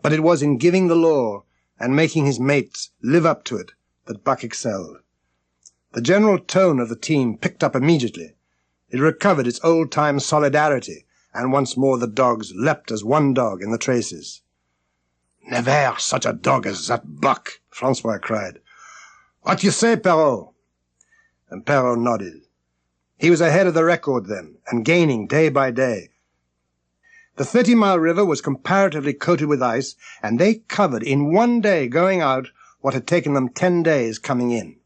But it was in giving the law and making his mates live up to it that Buck excelled. The general tone of the team picked up immediately. It recovered its old-time solidarity, and once more the dogs leapt as one dog in the traces. "Never such a dog as that Buck," Francois cried. "What you say, Perrault?" And Perrault nodded. He was ahead of the record then, and gaining day by day. The 30-mile river was comparatively coated with ice, and they covered in one day going out what had taken them 10 days coming in.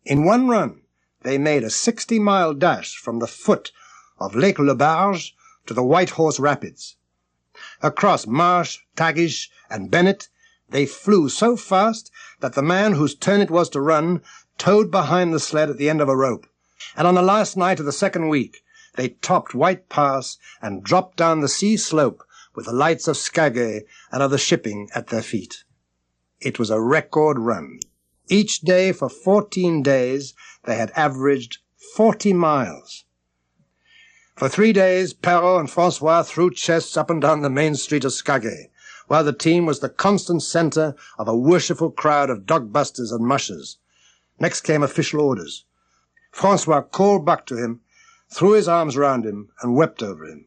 In one run, they made a 60-mile dash from the foot of Lake Le Barge to the White Horse Rapids. Across Marsh, Tagish, and Bennett, They flew so fast that the man whose turn it was to run towed behind the sled at the end of a rope. And on the last night of the second week, they topped White Pass and dropped down the sea slope with the lights of Skagway and of the shipping at their feet. It was a record run. Each day for 14 days, they had averaged 40 miles. For 3 days, Perrault and Francois threw chests up and down the main street of Skagway, while the team was the constant center of a worshipful crowd of dogbusters and mushers. Next came official orders. Francois called Buck to him, threw his arms round him, and wept over him.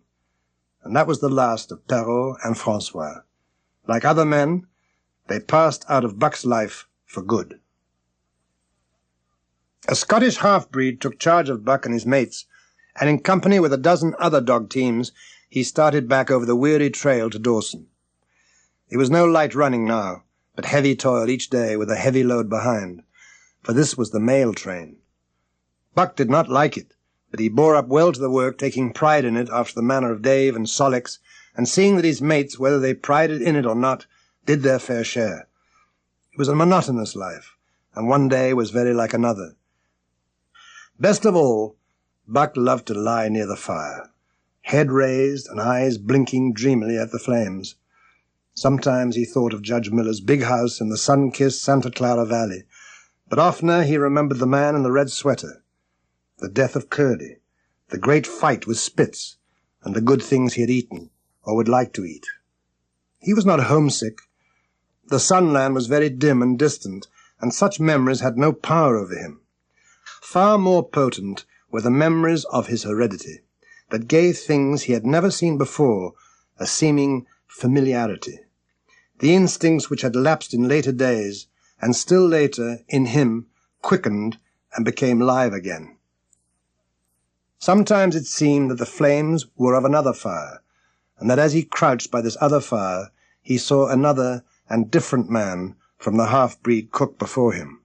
And that was the last of Perrault and Francois. Like other men, they passed out of Buck's life for good. A Scottish half-breed took charge of Buck and his mates, and in company with a dozen other dog teams, he started back over the weary trail to Dawson. It was no light running now, but heavy toil each day with a heavy load behind, for this was the mail train. Buck did not like it, but he bore up well to the work, taking pride in it after the manner of Dave and Solix, and seeing that his mates, whether they prided in it or not, did their fair share. It was a monotonous life, and one day was very like another. Best of all, Buck loved to lie near the fire, head raised and eyes blinking dreamily at the flames. Sometimes he thought of Judge Miller's big house in the sun-kissed Santa Clara Valley, but oftener he remembered the man in the red sweater, the death of Curdy, the great fight with Spitz, and the good things he had eaten, or would like to eat. He was not homesick. The sunland was very dim and distant, and such memories had no power over him. Far more potent were the memories of his heredity, that gave things he had never seen before a seeming familiarity. The instincts which had lapsed in later days, and still later, in him, quickened and became live again. Sometimes it seemed that the flames were of another fire, and that as he crouched by this other fire, he saw another and different man from the half-breed cook before him.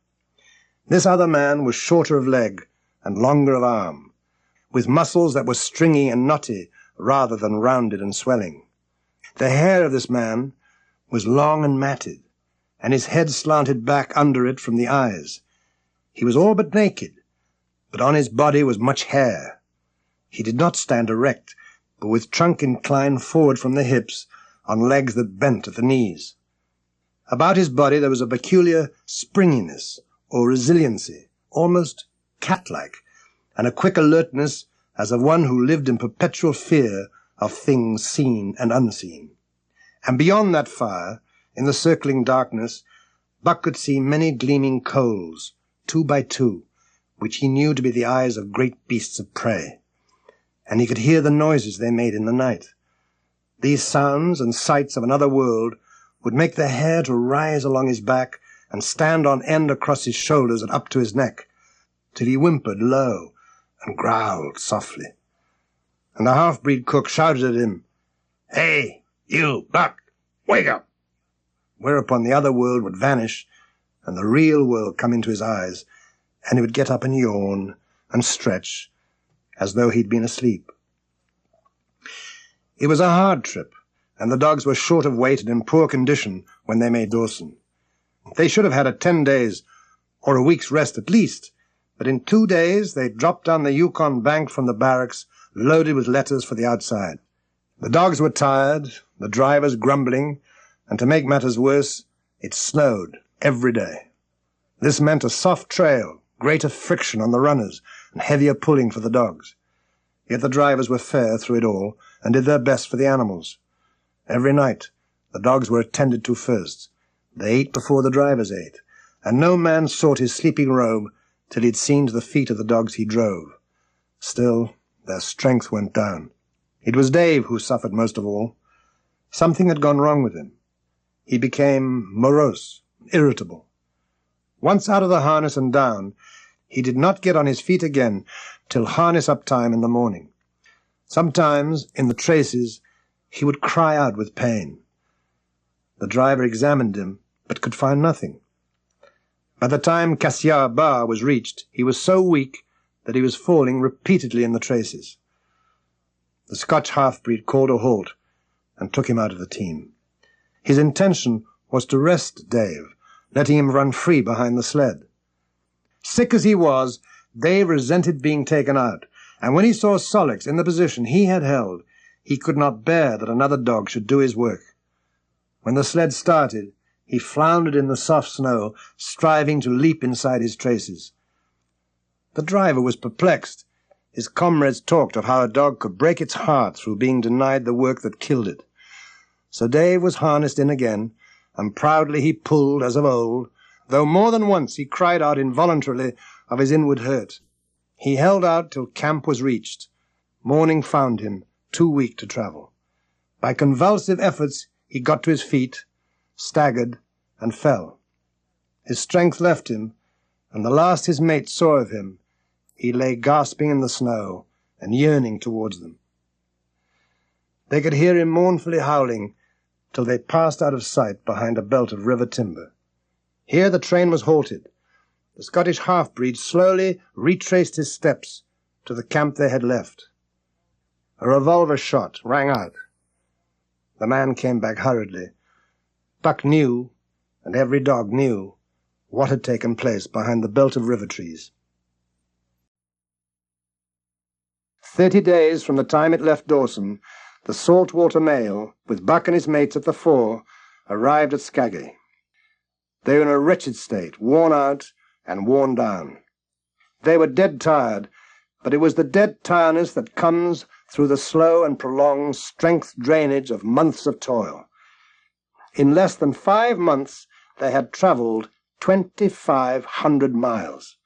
This other man was shorter of leg and longer of arm, with muscles that were stringy and knotty rather than rounded and swelling. The hair of this man was long and matted, and his head slanted back under it from the eyes. He was all but naked, but on his body was much hair. He did not stand erect, but with trunk inclined forward from the hips, on legs that bent at the knees. About his body there was a peculiar springiness, or resiliency, almost cat-like, and a quick alertness as of one who lived in perpetual fear of things seen and unseen. And beyond that fire, in the circling darkness, Buck could see many gleaming coals, 2 by 2, which he knew to be the eyes of great beasts of prey. And he could hear the noises they made in the night. These sounds and sights of another world would make the hair to rise along his back and stand on end across his shoulders and up to his neck, till he whimpered low and growled softly. And the half-breed cook shouted at him, "Hey, you, Buck, wake up!" Whereupon the other world would vanish, and the real world come into his eyes, and he would get up and yawn and stretch, as though he'd been asleep. It was a hard trip, and the dogs were short of weight and in poor condition when they made Dawson. They should have had a 10 days or a week's rest at least, but in 2 days they dropped down the Yukon bank from the barracks, loaded with letters for the outside. The dogs were tired, the drivers grumbling, and to make matters worse, it snowed every day. This meant a soft trail, greater friction on the runners, and heavier pulling for the dogs. Yet the drivers were fair through it all, and did their best for the animals. Every night the dogs were attended to first. They ate before the drivers ate, and no man sought his sleeping robe till he'd seen to the feet of the dogs he drove. Still, their strength went down. It was Dave who suffered most of all. Something had gone wrong with him. He became morose, irritable. Once out of the harness and down, he did not get on his feet again till harness-up time in the morning. Sometimes, in the traces, he would cry out with pain. The driver examined him, but could find nothing. By the time Cassiar Bar was reached, he was so weak that he was falling repeatedly in the traces. The Scotch half-breed called a halt and took him out of the team. His intention was to rest Dave, letting him run free behind the sled. Sick as he was, Dave resented being taken out, and when he saw Solix in the position he had held, he could not bear that another dog should do his work. When the sled started, he floundered in the soft snow, striving to leap inside his traces. The driver was perplexed. His comrades talked of how a dog could break its heart through being denied the work that killed it. So Dave was harnessed in again, and proudly he pulled as of old, though more than once he cried out involuntarily of his inward hurt. He held out till camp was reached. Morning found him too weak to travel. By convulsive efforts he got to his feet, staggered, and fell. His strength left him, and the last his mates saw of him, he lay gasping in the snow and yearning towards them. They could hear him mournfully howling till they passed out of sight behind a belt of river timber. Here the train was halted. The Scottish half-breed slowly retraced his steps to the camp they had left. A revolver shot rang out. The man came back hurriedly. Buck knew, and every dog knew, what had taken place behind the belt of river trees. 30 days from the time it left Dawson, the saltwater mail, with Buck and his mates at the fore, arrived at Skagway. They were in a wretched state, worn out and worn down. They were dead tired, but it was the dead tiredness that comes through the slow and prolonged strength drainage of months of toil. In less than 5 months they had travelled 2,500 miles,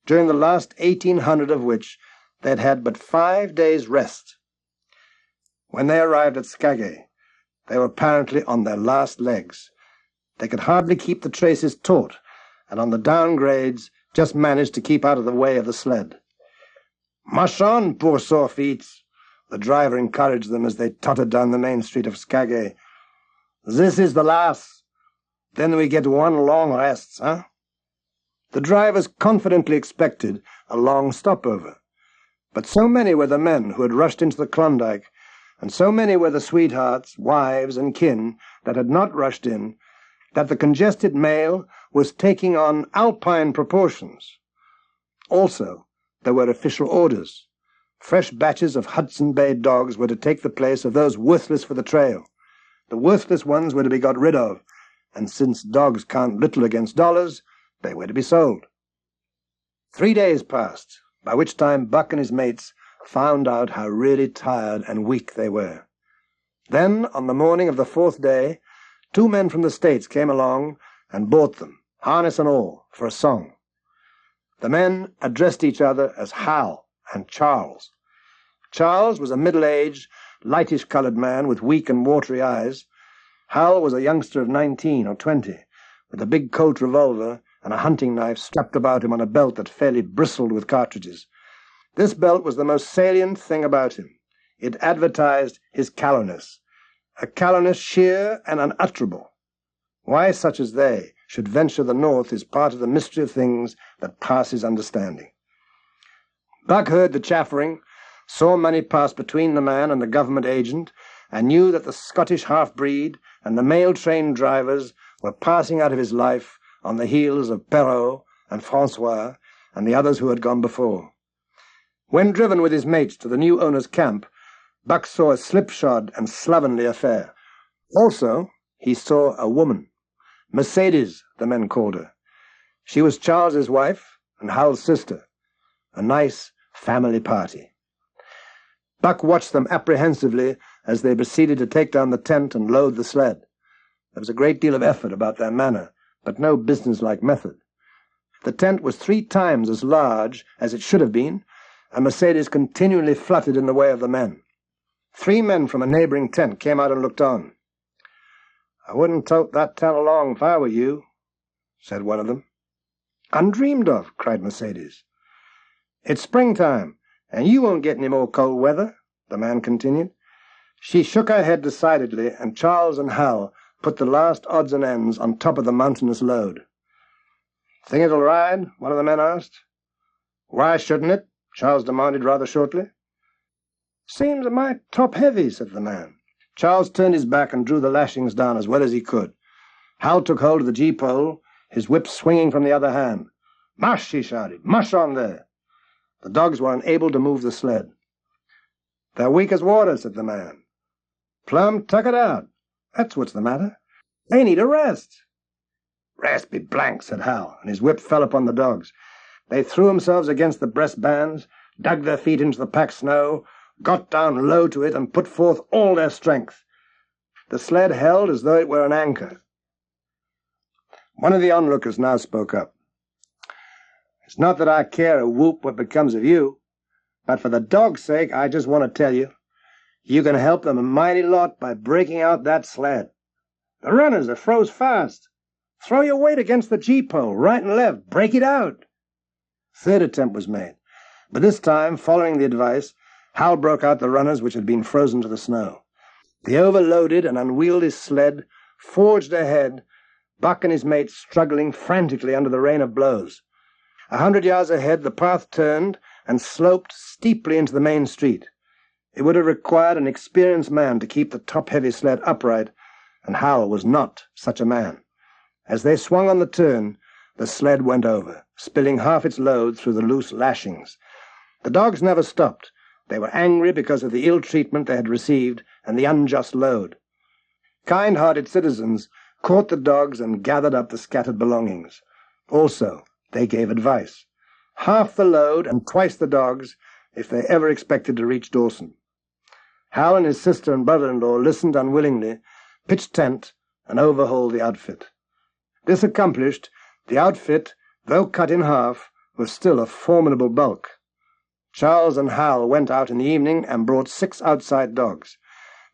during the last 1,800 of which they had had but 5 days' rest. When they arrived at Skagway, they were apparently on their last legs. They could hardly keep the traces taut, and on the downgrades just managed to keep out of the way of the sled. "March on, poor sore feet," the driver encouraged them as they tottered down the main street of Skagway. "This is the last. Then we get one long rest, huh?" The drivers confidently expected a long stopover. But so many were the men who had rushed into the Klondike, and so many were the sweethearts, wives, and kin that had not rushed in, that the congested mail was taking on alpine proportions. Also, there were official orders. Fresh batches of Hudson Bay dogs were to take the place of those worthless for the trail. The worthless ones were to be got rid of, and since dogs count little against dollars, they were to be sold. 3 days passed, by which time Buck and his mates found out how really tired and weak they were. Then, on the morning of the 4th day, 2 men from the States came along and bought them, harness and all, for a song. The men addressed each other as Hal and Charles. Charles was a middle-aged, lightish-coloured man with weak and watery eyes. Hal was a youngster of 19 or 20, with a big Colt revolver and a hunting knife strapped about him on a belt that fairly bristled with cartridges. This belt was the most salient thing about him. It advertised his callousness, a callousness sheer and unutterable. Why such as they should venture the north is part of the mystery of things that passes understanding. Buck heard the chaffering, saw money pass between the man and the government agent, and knew that the Scottish half-breed and the mail-train drivers were passing out of his life on the heels of Perrault and Francois and the others who had gone before. When driven with his mates to the new owner's camp, Buck saw a slipshod and slovenly affair. Also, he saw a woman. Mercedes, the men called her. She was Charles's wife and Hal's sister. A nice family party. Buck watched them apprehensively as they proceeded to take down the tent and load the sled. There was a great deal of effort about their manner, but no businesslike method. The tent was 3 times as large as it should have been, and Mercedes continually fluttered in the way of the men. 3 men from a neighbouring tent came out and looked on. "I wouldn't tote that tent along if I were you," said one of them. "Undreamed of," cried Mercedes. "It's springtime, and you won't get any more cold weather," the man continued. She shook her head decidedly, and Charles and Hal put the last odds and ends on top of the mountainous load. "Think it'll ride?" one of the men asked. "Why shouldn't it?" Charles demanded rather shortly. "Seems a mite top-heavy," said the man. Charles turned his back and drew the lashings down as well as he could. Hal took hold of the gee-pole, his whip swinging from the other hand. "Mush!" he shouted. "Mush on there!" The dogs were unable to move the sled. "They're weak as water," said the man. "Plumb tuck it out. That's what's the matter. They need a rest." "Rest be blank," said Hal, and his whip fell upon the dogs. They threw themselves against the breastbands, dug their feet into the packed snow, got down low to it, and put forth all their strength. The sled held as though it were an anchor. One of the onlookers now spoke up. "It's not that I care a whoop what becomes of you, but for the dog's sake I just want to tell you, you can help them a mighty lot by breaking out that sled. The runners are froze fast. Throw your weight against the gee-pole, right and left. Break it out." Third attempt was made, but this time, following the advice, Hal broke out the runners which had been frozen to the snow. The overloaded and unwieldy sled forged ahead, Buck and his mates struggling frantically under the rain of blows. 100 yards ahead the path turned and sloped steeply into the main street. It would have required an experienced man to keep the top-heavy sled upright, and Hal was not such a man. As they swung on the turn, the sled went over, spilling half its load through the loose lashings. The dogs never stopped. They were angry because of the ill treatment they had received and the unjust load. Kind-hearted citizens caught the dogs and gathered up the scattered belongings. Also, they gave advice. Half the load and twice the dogs if they ever expected to reach Dawson. Hal and his sister and brother-in-law listened unwillingly, pitched tent, and overhauled the outfit. This accomplished, the outfit, though cut in half, was still a formidable bulk. Charles and Hal went out in the evening and brought 6 outside dogs.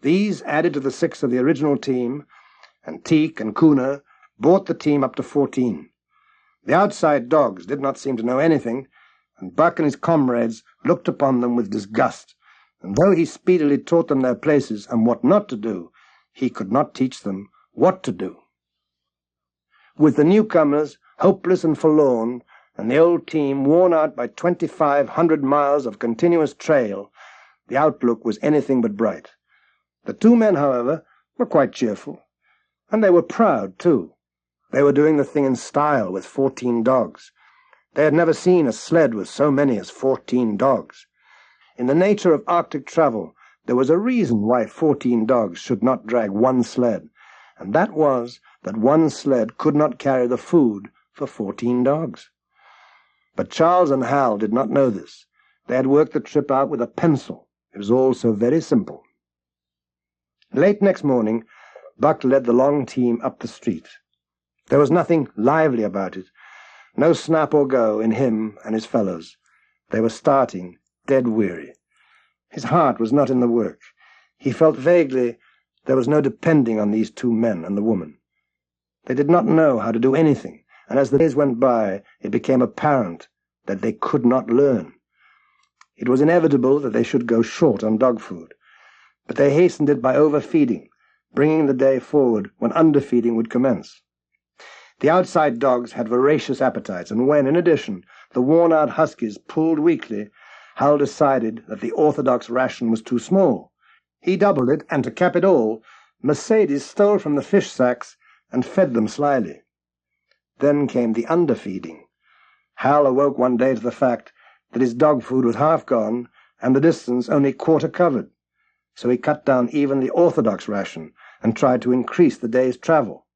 These added to the 6 of the original team, and Teek and Cooner brought the team up to 14. The outside dogs did not seem to know anything, and Buck and his comrades looked upon them with disgust, and though he speedily taught them their places and what not to do, he could not teach them what to do. With the newcomers hopeless and forlorn, and the old team worn out by 2,500 miles of continuous trail, the outlook was anything but bright. The 2 men, however, were quite cheerful, and they were proud, too. They were doing the thing in style with 14 dogs. They had never seen a sled with so many as 14 dogs. In the nature of Arctic travel, there was a reason why 14 dogs should not drag one sled, and that was that one sled could not carry the food for 14 dogs. But Charles and Hal did not know this. They had worked the trip out with a pencil. It was all so very simple. Late next morning, Buck led the long team up the street. There was nothing lively about it, no snap or go in him and his fellows. They were starting, dead weary. His heart was not in the work. He felt vaguely there was no depending on these 2 men and the woman. They did not know how to do anything, and as the days went by, it became apparent that they could not learn. It was inevitable that they should go short on dog food, but they hastened it by overfeeding, bringing the day forward when underfeeding would commence. The outside dogs had voracious appetites, and when, in addition, the worn-out huskies pulled weakly, Hal decided that the orthodox ration was too small. He doubled it, and to cap it all, Mercedes stole from the fish sacks and fed them slyly. Then came the underfeeding. Hal awoke one day to the fact that his dog food was half gone and the distance only quarter covered, so he cut down even the orthodox ration and tried to increase the day's travel.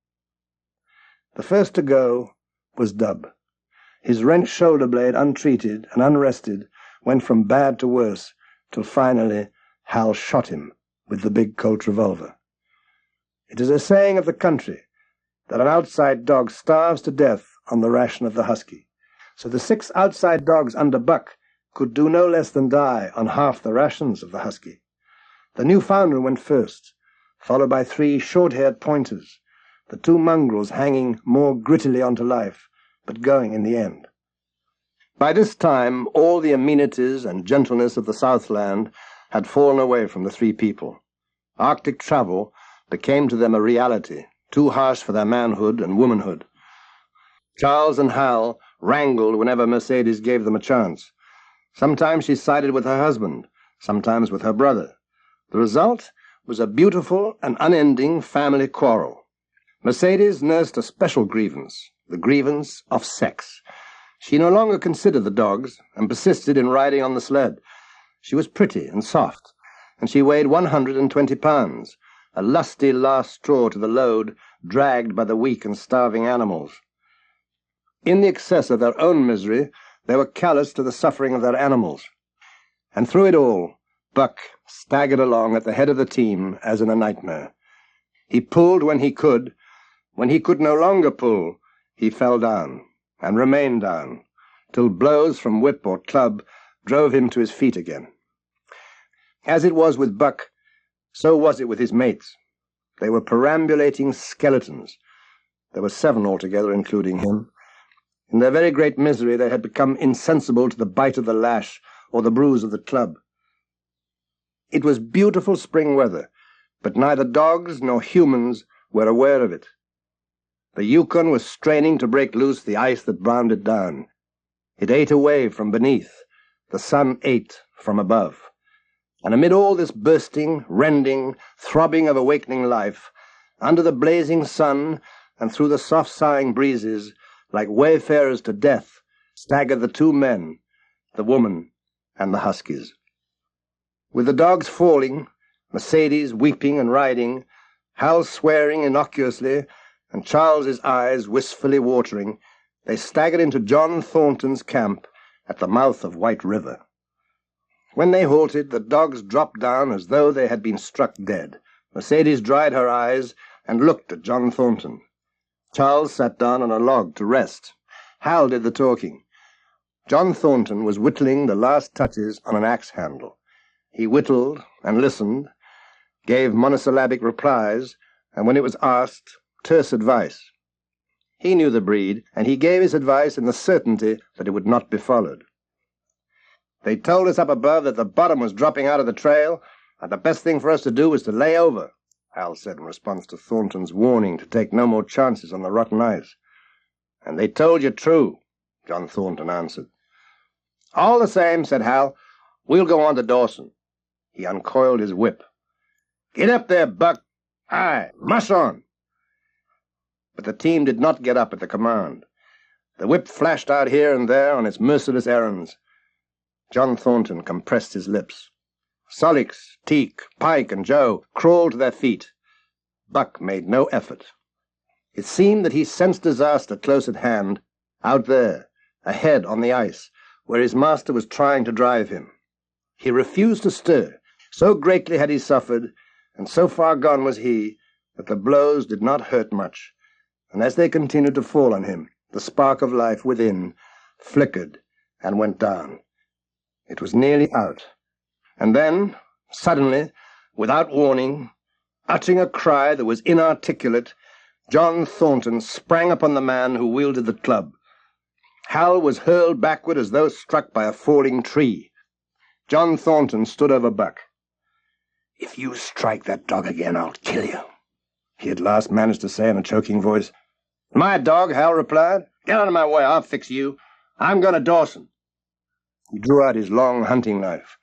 The first to go was Dub. His wrenched shoulder blade, untreated and unrested, went from bad to worse, till finally Hal shot him with the big Colt revolver. It is a saying of the country that an outside dog starves to death on the ration of the husky, so the 6 outside dogs under Buck could do no less than die on half the rations of the husky. The Newfoundland went first, followed by 3 short-haired pointers, the 2 mongrels hanging more grittily onto life, but going in the end. By this time, all the amenities and gentleness of the Southland had fallen away from the 3 people. Arctic travel became to them a reality, too harsh for their manhood and womanhood. Charles and Hal wrangled whenever Mercedes gave them a chance. Sometimes she sided with her husband, sometimes with her brother. The result was a beautiful and unending family quarrel. Mercedes nursed a special grievance, the grievance of sex. She no longer considered the dogs and persisted in riding on the sled. She was pretty and soft, and she weighed 120 pounds, a lusty last straw to the load dragged by the weak and starving animals. In the excess of their own misery, they were callous to the suffering of their animals. And through it all, Buck staggered along at the head of the team as in a nightmare. He pulled when he could. When he could no longer pull, he fell down, and remained down, till blows from whip or club drove him to his feet again. As it was with Buck, so was it with his mates. They were perambulating skeletons. There were 7 altogether, including him. In their very great misery, they had become insensible to the bite of the lash or the bruise of the club. It was beautiful spring weather, but neither dogs nor humans were aware of it. The Yukon was straining to break loose the ice that bound it down. It ate away from beneath. The sun ate from above. And amid all this bursting, rending, throbbing of awakening life, under the blazing sun and through the soft-sighing breezes, like wayfarers to death, staggered the 2 men, the woman and the huskies. With the dogs falling, Mercedes weeping and riding, Hal swearing innocuously, and Charles's eyes wistfully watering, they staggered into John Thornton's camp at the mouth of White River. When they halted, the dogs dropped down as though they had been struck dead. Mercedes dried her eyes and looked at John Thornton. Charles sat down on a log to rest. Hal did the talking. John Thornton was whittling the last touches on an axe handle. He whittled and listened, gave monosyllabic replies, and when it was asked, terse advice. He knew the breed, and he gave his advice in the certainty that it would not be followed. They told us up above that the bottom was dropping out of the trail, and the best thing for us to do was to lay over, Hal said in response to Thornton's warning to take no more chances on the rotten ice. And they told you true, John Thornton answered. All the same, said Hal, we'll go on to Dawson. He uncoiled his whip. Get up there, Buck. Aye, mush on. But the team did not get up at the command. The whip flashed out here and there on its merciless errands. John Thornton compressed his lips. Solix, Teak, Pike, and Joe crawled to their feet. Buck made no effort. It seemed that he sensed disaster close at hand, out there, ahead on the ice, where his master was trying to drive him. He refused to stir. So greatly had he suffered, and so far gone was he, that the blows did not hurt much, and as they continued to fall on him, the spark of life within flickered and went down. It was nearly out. And then, suddenly, without warning, uttering a cry that was inarticulate, John Thornton sprang upon the man who wielded the club. Hal was hurled backward as though struck by a falling tree. John Thornton stood over Buck. "If you strike that dog again, I'll kill you," he at last managed to say in a choking voice. "My dog," Hal replied. "Get out of my way, I'll fix you. I'm going to Dawson." He drew out his long hunting knife.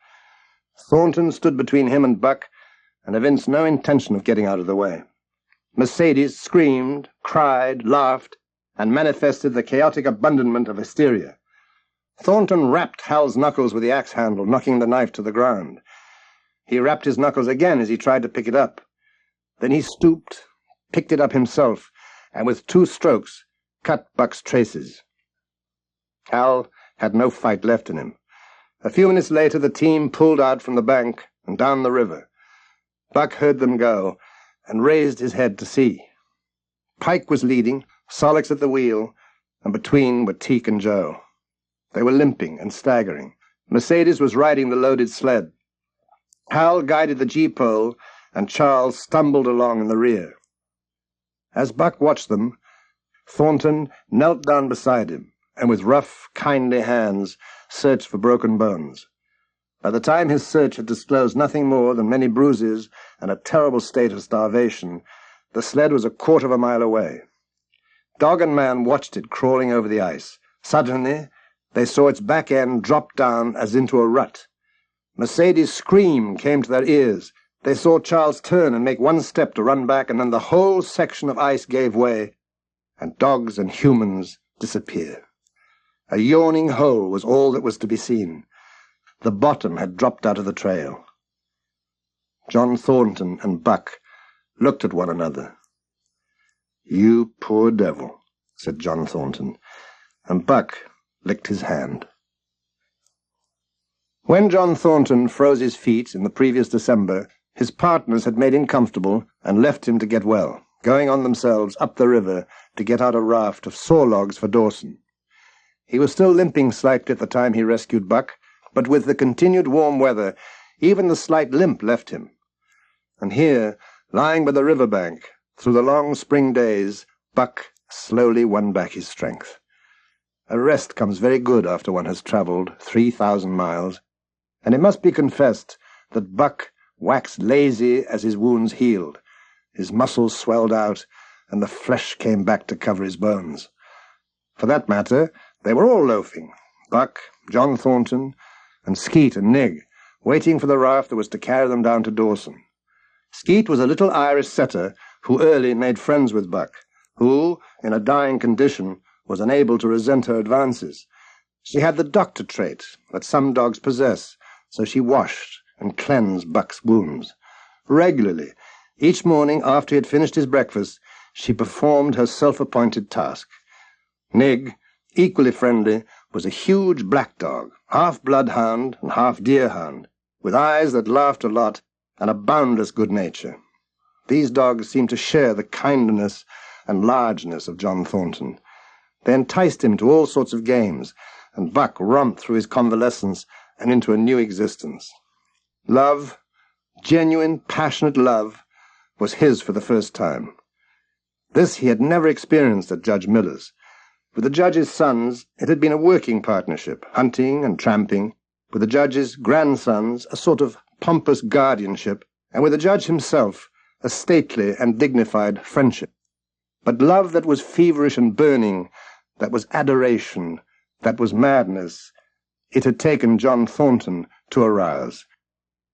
Thornton stood between him and Buck and evinced no intention of getting out of the way. Mercedes screamed, cried, laughed, and manifested the chaotic abandonment of hysteria. Thornton rapped Hal's knuckles with the axe handle, knocking the knife to the ground. He rapped his knuckles again as he tried to pick it up. Then he stooped, picked it up himself, and with 2 strokes cut Buck's traces. Hal had no fight left in him. A few minutes later the team pulled out from the bank and down the river. Buck heard them go and raised his head to see. Pike was leading, Solix at the wheel, and between were Teak and Joe. They were limping and staggering. Mercedes was riding the loaded sled. Hal guided the gee-pole, and Charles stumbled along in the rear. As Buck watched them, Thornton knelt down beside him, and with rough, kindly hands searched for broken bones. By the time his search had disclosed nothing more than many bruises and a terrible state of starvation, the sled was a quarter of a mile away. Dog and man watched it crawling over the ice. Suddenly, they saw its back end drop down as into a rut. Mercedes' scream came to their ears. They saw Charles turn and make one step to run back, and then the whole section of ice gave way, and dogs and humans disappear. A yawning hole was all that was to be seen. The bottom had dropped out of the trail. John Thornton and Buck looked at one another. "You poor devil," said John Thornton, and Buck licked his hand. When John Thornton froze his feet in the previous December, his partners had made him comfortable and left him to get well, going on themselves up the river to get out a raft of saw logs for Dawson. He was still limping slightly at the time he rescued Buck, but with the continued warm weather, even the slight limp left him. And here, lying by the river bank, through the long spring days, Buck slowly won back his strength. A rest comes very good after one has travelled 3,000 miles, and it must be confessed that Buck waxed lazy as his wounds healed. His muscles swelled out, and the flesh came back to cover his bones. For that matter, they were all loafing, Buck, John Thornton, and Skeet and Nig, waiting for the raft that was to carry them down to Dawson. Skeet was a little Irish setter who early made friends with Buck, who, in a dying condition, was unable to resent her advances. She had the doctor trait that some dogs possess, so she washed and cleansed Buck's wounds. Regularly, each morning after he had finished his breakfast, she performed her self-appointed task. Nig, equally friendly, was a huge black dog, half bloodhound and half deerhound, with eyes that laughed a lot and a boundless good nature. These dogs seemed to share the kindness and largeness of John Thornton. They enticed him to all sorts of games, and Buck romped through his convalescence and into a new existence. Love, genuine, passionate love, was his for the first time. This he had never experienced at Judge Miller's. With the Judge's sons, it had been a working partnership, hunting and tramping. With the Judge's grandsons, a sort of pompous guardianship, and with the Judge himself, a stately and dignified friendship. But love that was feverish and burning, that was adoration, that was madness, it had taken John Thornton to arouse.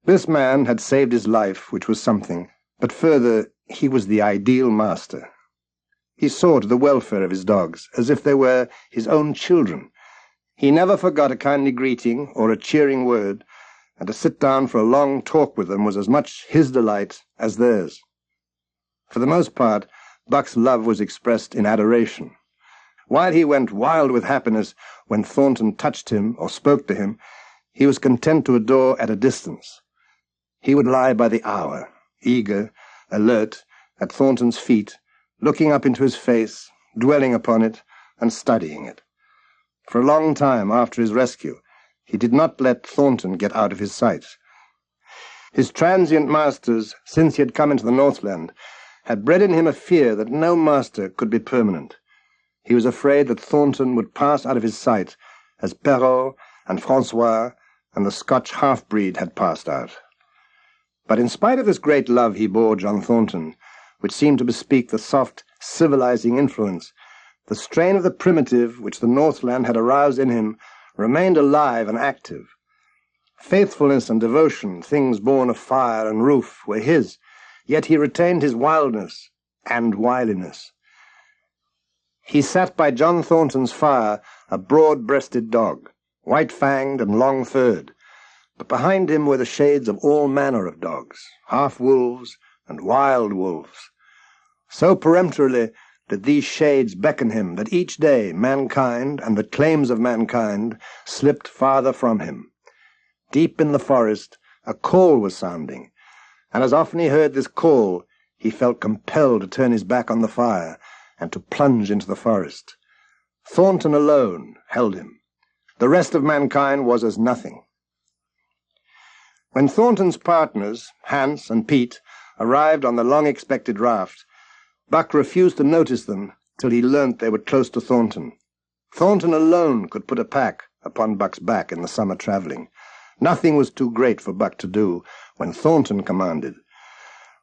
This man had saved his life, which was something, but further, he was the ideal master. He saw to the welfare of his dogs, as if they were his own children. He never forgot a kindly greeting or a cheering word, and to sit down for a long talk with them was as much his delight as theirs. For the most part, Buck's love was expressed in adoration. While he went wild with happiness when Thornton touched him or spoke to him, he was content to adore at a distance. He would lie by the hour, eager, alert, at Thornton's feet, looking up into his face, dwelling upon it, and studying it. For a long time after his rescue, he did not let Thornton get out of his sight. His transient masters, since he had come into the Northland, had bred in him a fear that no master could be permanent. He was afraid that Thornton would pass out of his sight, as Perrault and Francois and the Scotch half-breed had passed out. But in spite of this great love he bore John Thornton, which seemed to bespeak the soft, civilizing influence, the strain of the primitive which the Northland had aroused in him remained alive and active. Faithfulness and devotion, things born of fire and roof, were his, yet he retained his wildness and wiliness. He sat by John Thornton's fire, a broad-breasted dog, white-fanged and long-furred, but behind him were the shades of all manner of dogs, half-wolves and wild wolves. So peremptorily did these shades beckon him that each day mankind and the claims of mankind slipped farther from him. Deep in the forest a call was sounding, and as often he heard this call, he felt compelled to turn his back on the fire and to plunge into the forest. Thornton alone held him. The rest of mankind was as nothing. When Thornton's partners, Hans and Pete, arrived on the long-expected raft, Buck refused to notice them till he learnt they were close to Thornton. Thornton alone could put a pack upon Buck's back in the summer travelling. Nothing was too great for Buck to do when Thornton commanded.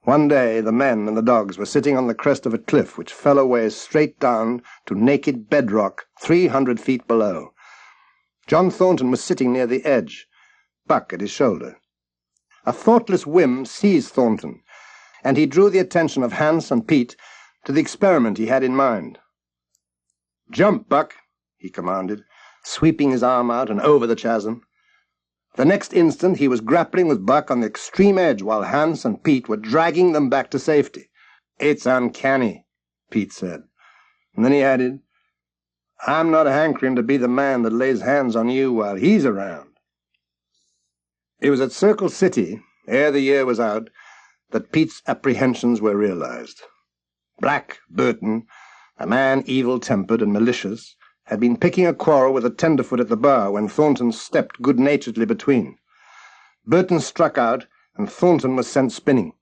One day the men and the dogs were sitting on the crest of a cliff which fell away straight down to naked bedrock 300 feet below. John Thornton was sitting near the edge, Buck at his shoulder. A thoughtless whim seized Thornton, and he drew the attention of Hans and Pete to the experiment he had in mind. "Jump, Buck," he commanded, sweeping his arm out and over the chasm. The next instant he was grappling with Buck on the extreme edge while Hans and Pete were dragging them back to safety. "It's uncanny," Pete said. And then he added, "I'm not hankering to be the man that lays hands on you while he's around." It was at Circle City, ere the year was out, that Pete's apprehensions were realized. Black Burton, a man evil-tempered and malicious, had been picking a quarrel with a tenderfoot at the bar when Thornton stepped good-naturedly between. Burton struck out, and Thornton was sent spinning.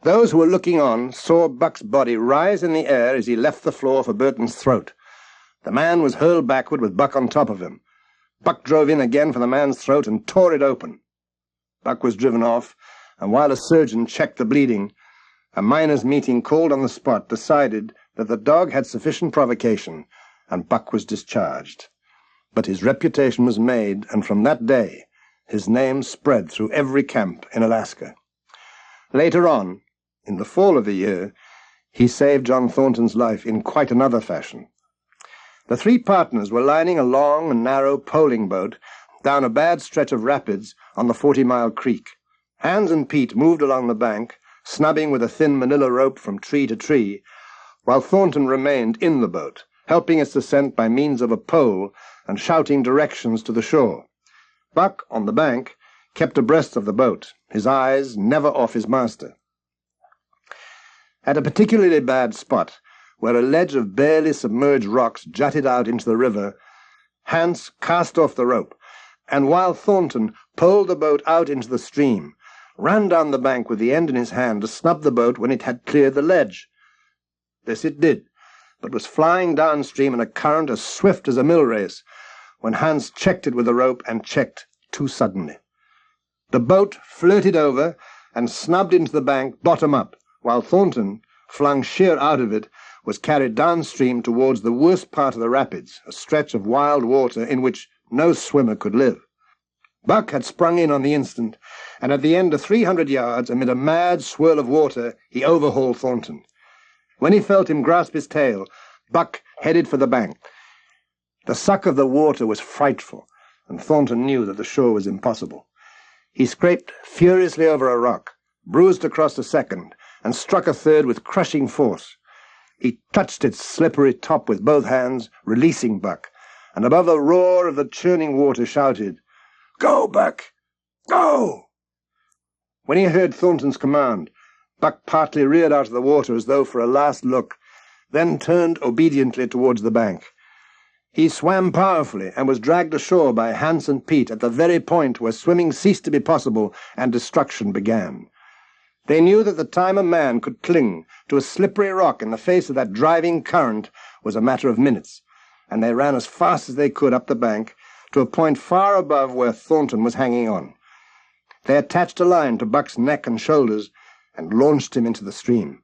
Those who were looking on saw Buck's body rise in the air as he left the floor for Burton's throat. The man was hurled backward with Buck on top of him. Buck drove in again for the man's throat and tore it open. Buck was driven off, and while a surgeon checked the bleeding, a miners' meeting called on the spot decided that the dog had sufficient provocation, and Buck was discharged. But his reputation was made, and from that day his name spread through every camp in Alaska. Later on, in the fall of the year, he saved John Thornton's life in quite another fashion. The three partners were lining a long and narrow poling boat down a bad stretch of rapids on the 40-mile creek. Hans and Pete moved along the bank, snubbing with a thin manila rope from tree to tree, while Thornton remained in the boat, helping its descent by means of a pole and shouting directions to the shore. Buck, on the bank, kept abreast of the boat, his eyes never off his master. At a particularly bad spot, where a ledge of barely submerged rocks jutted out into the river, Hans cast off the rope, and while Thornton poled the boat out into the stream, ran down the bank with the end in his hand to snub the boat when it had cleared the ledge. This it did, but was flying downstream in a current as swift as a mill race, when Hans checked it with the rope and checked too suddenly. The boat flirted over and snubbed into the bank bottom up, while Thornton, flung sheer out of it, was carried downstream towards the worst part of the rapids, a stretch of wild water in which no swimmer could live. Buck had sprung in on the instant, and at the end of 300 yards, amid a mad swirl of water, he overhauled Thornton. When he felt him grasp his tail, Buck headed for the bank. The suck of the water was frightful, and Thornton knew that the shore was impossible. He scraped furiously over a rock, bruised across a second, and struck a third with crushing force. He touched its slippery top with both hands, releasing Buck, and above the roar of the churning water shouted, "Go, Buck! Go!" When he heard Thornton's command, Buck partly reared out of the water as though for a last look, then turned obediently towards the bank. He swam powerfully and was dragged ashore by Hans and Pete at the very point where swimming ceased to be possible and destruction began. They knew that the time a man could cling to a slippery rock in the face of that driving current was a matter of minutes, and they ran as fast as they could up the bank to a point far above where Thornton was hanging on. They attached a line to Buck's neck and shoulders and launched him into the stream.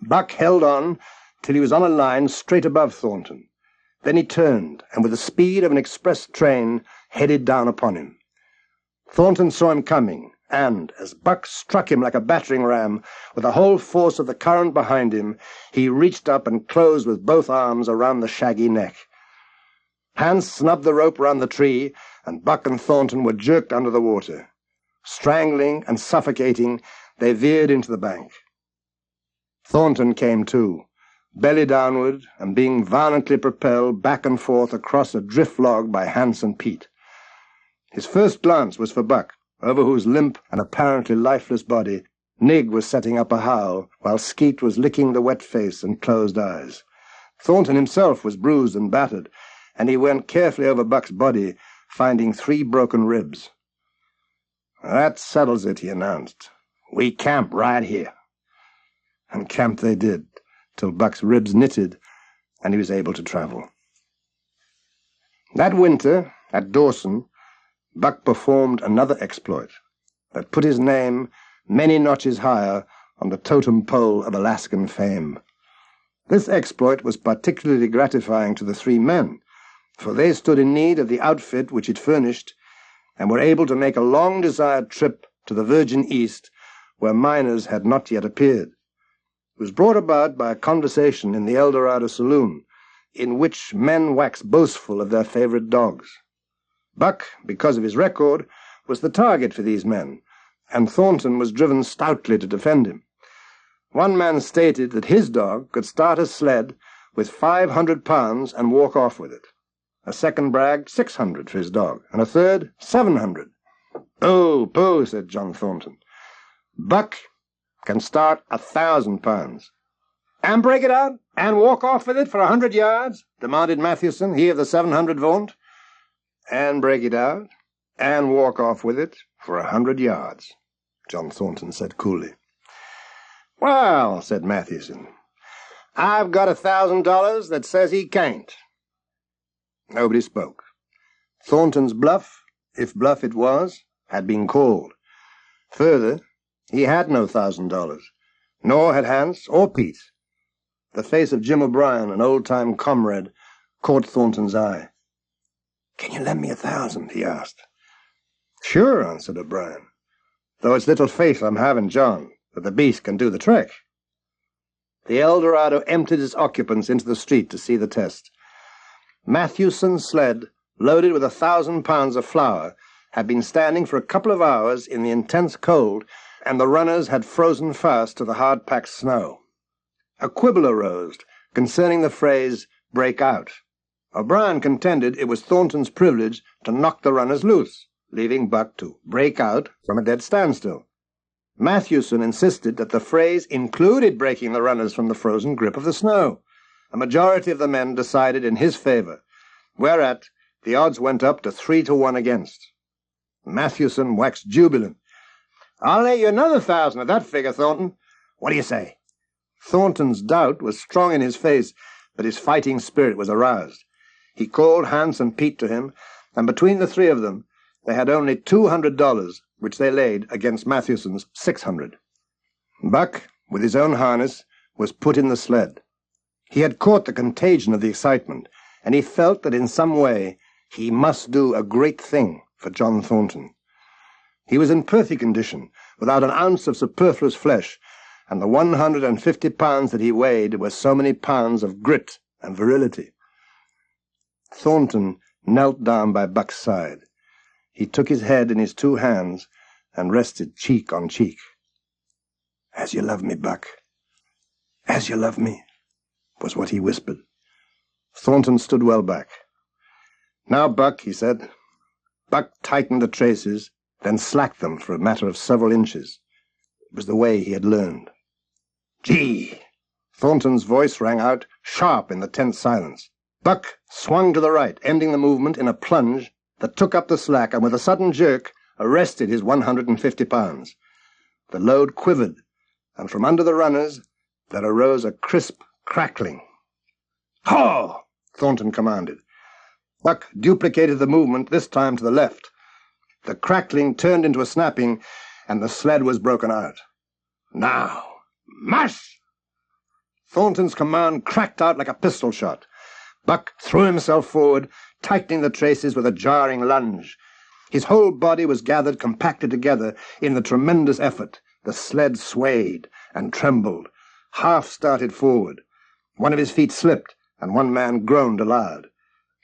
Buck held on till he was on a line straight above Thornton. Then he turned, and with the speed of an express train, headed down upon him. Thornton saw him coming, and, as Buck struck him like a battering ram, with the whole force of the current behind him, he reached up and closed with both arms around the shaggy neck. Hans snubbed the rope round the tree, and Buck and Thornton were jerked under the water. Strangling and suffocating, they veered into the bank. Thornton came to, belly downward, and being violently propelled back and forth across a drift log by Hans and Pete. His first glance was for Buck, over whose limp and apparently lifeless body Nig was setting up a howl, while Skeet was licking the wet face and closed eyes. Thornton himself was bruised and battered, and he went carefully over Buck's body, finding 3 broken ribs. "That settles it," he announced. "We camp right here." And camp they did, till Buck's ribs knitted, and he was able to travel. That winter, at Dawson, Buck performed another exploit that put his name many notches higher on the totem pole of Alaskan fame. This exploit was particularly gratifying to the 3 men, for they stood in need of the outfit which it furnished, and were able to make a long-desired trip to the virgin East, where miners had not yet appeared. It was brought about by a conversation in the El Dorado saloon, in which men waxed boastful of their favorite dogs. Buck, because of his record, was the target for these men, and Thornton was driven stoutly to defend him. One man stated that his dog could start a sled with 500 pounds and walk off with it. A second bragged 600 for his dog, and a third 700. "Oh, pooh," said John Thornton. "Buck can start 1,000 pounds. "And break it out, and walk off with it for 100 yards?" demanded Mathewson, he of the 700 vaunt. "And break it out, and walk off with it for 100 yards, John Thornton said coolly. "Well," said Mathewson, "I've got $1,000 that says he can't." Nobody spoke. Thornton's bluff, if bluff it was, had been called. Further, he had no $1,000, nor had Hans or Pete. The face of Jim O'Brien, an old-time comrade, caught Thornton's eye. "Can you lend me 1,000?" he asked. "Sure," answered O'Brien, "though it's little faith I'm having, John, that the beast can do the trick." The El Dorado emptied its occupants into the street to see the test. Mathewson's sled, loaded with 1,000 pounds of flour, had been standing for a couple of hours in the intense cold, and the runners had frozen fast to the hard-packed snow. A quibble arose concerning the phrase, "break out." O'Brien contended it was Thornton's privilege to knock the runners loose, leaving Buck to break out from a dead standstill. Mathewson insisted that the phrase included breaking the runners from the frozen grip of the snow. A majority of the men decided in his favor, whereat the odds went up to 3-1 against. Mathewson waxed jubilant. "I'll lay you another 1,000 at that figure, Thornton. What do you say?" Thornton's doubt was strong in his face, but his fighting spirit was aroused. He called Hans and Pete to him, and between the three of them, they had only $200, which they laid against Mathewson's 600. Buck, with his own harness, was put in the sled. He had caught the contagion of the excitement, and he felt that in some way he must do a great thing for John Thornton. He was in perfect condition, without an ounce of superfluous flesh, and the 150 pounds that he weighed were so many pounds of grit and virility. Thornton knelt down by Buck's side. He took his head in his two hands and rested cheek on cheek. "As you love me, Buck, as you love me," was what he whispered. Thornton stood well back. "Now, Buck," he said. Buck tightened the traces, then slacked them for a matter of several inches. It was the way he had learned. "Gee!" Thornton's voice rang out, sharp in the tense silence. Buck swung to the right, ending the movement in a plunge that took up the slack and with a sudden jerk arrested his 150 pounds. The load quivered, and from under the runners there arose a crisp crackling. "Haw!" Thornton commanded. Buck duplicated the movement, this time to the left. The crackling turned into a snapping, and the sled was broken out. "Now, mash!" Thornton's command cracked out like a pistol shot. Buck threw himself forward, tightening the traces with a jarring lunge. His whole body was gathered compacted together in the tremendous effort. The sled swayed and trembled, half started forward. One of his feet slipped, and one man groaned aloud.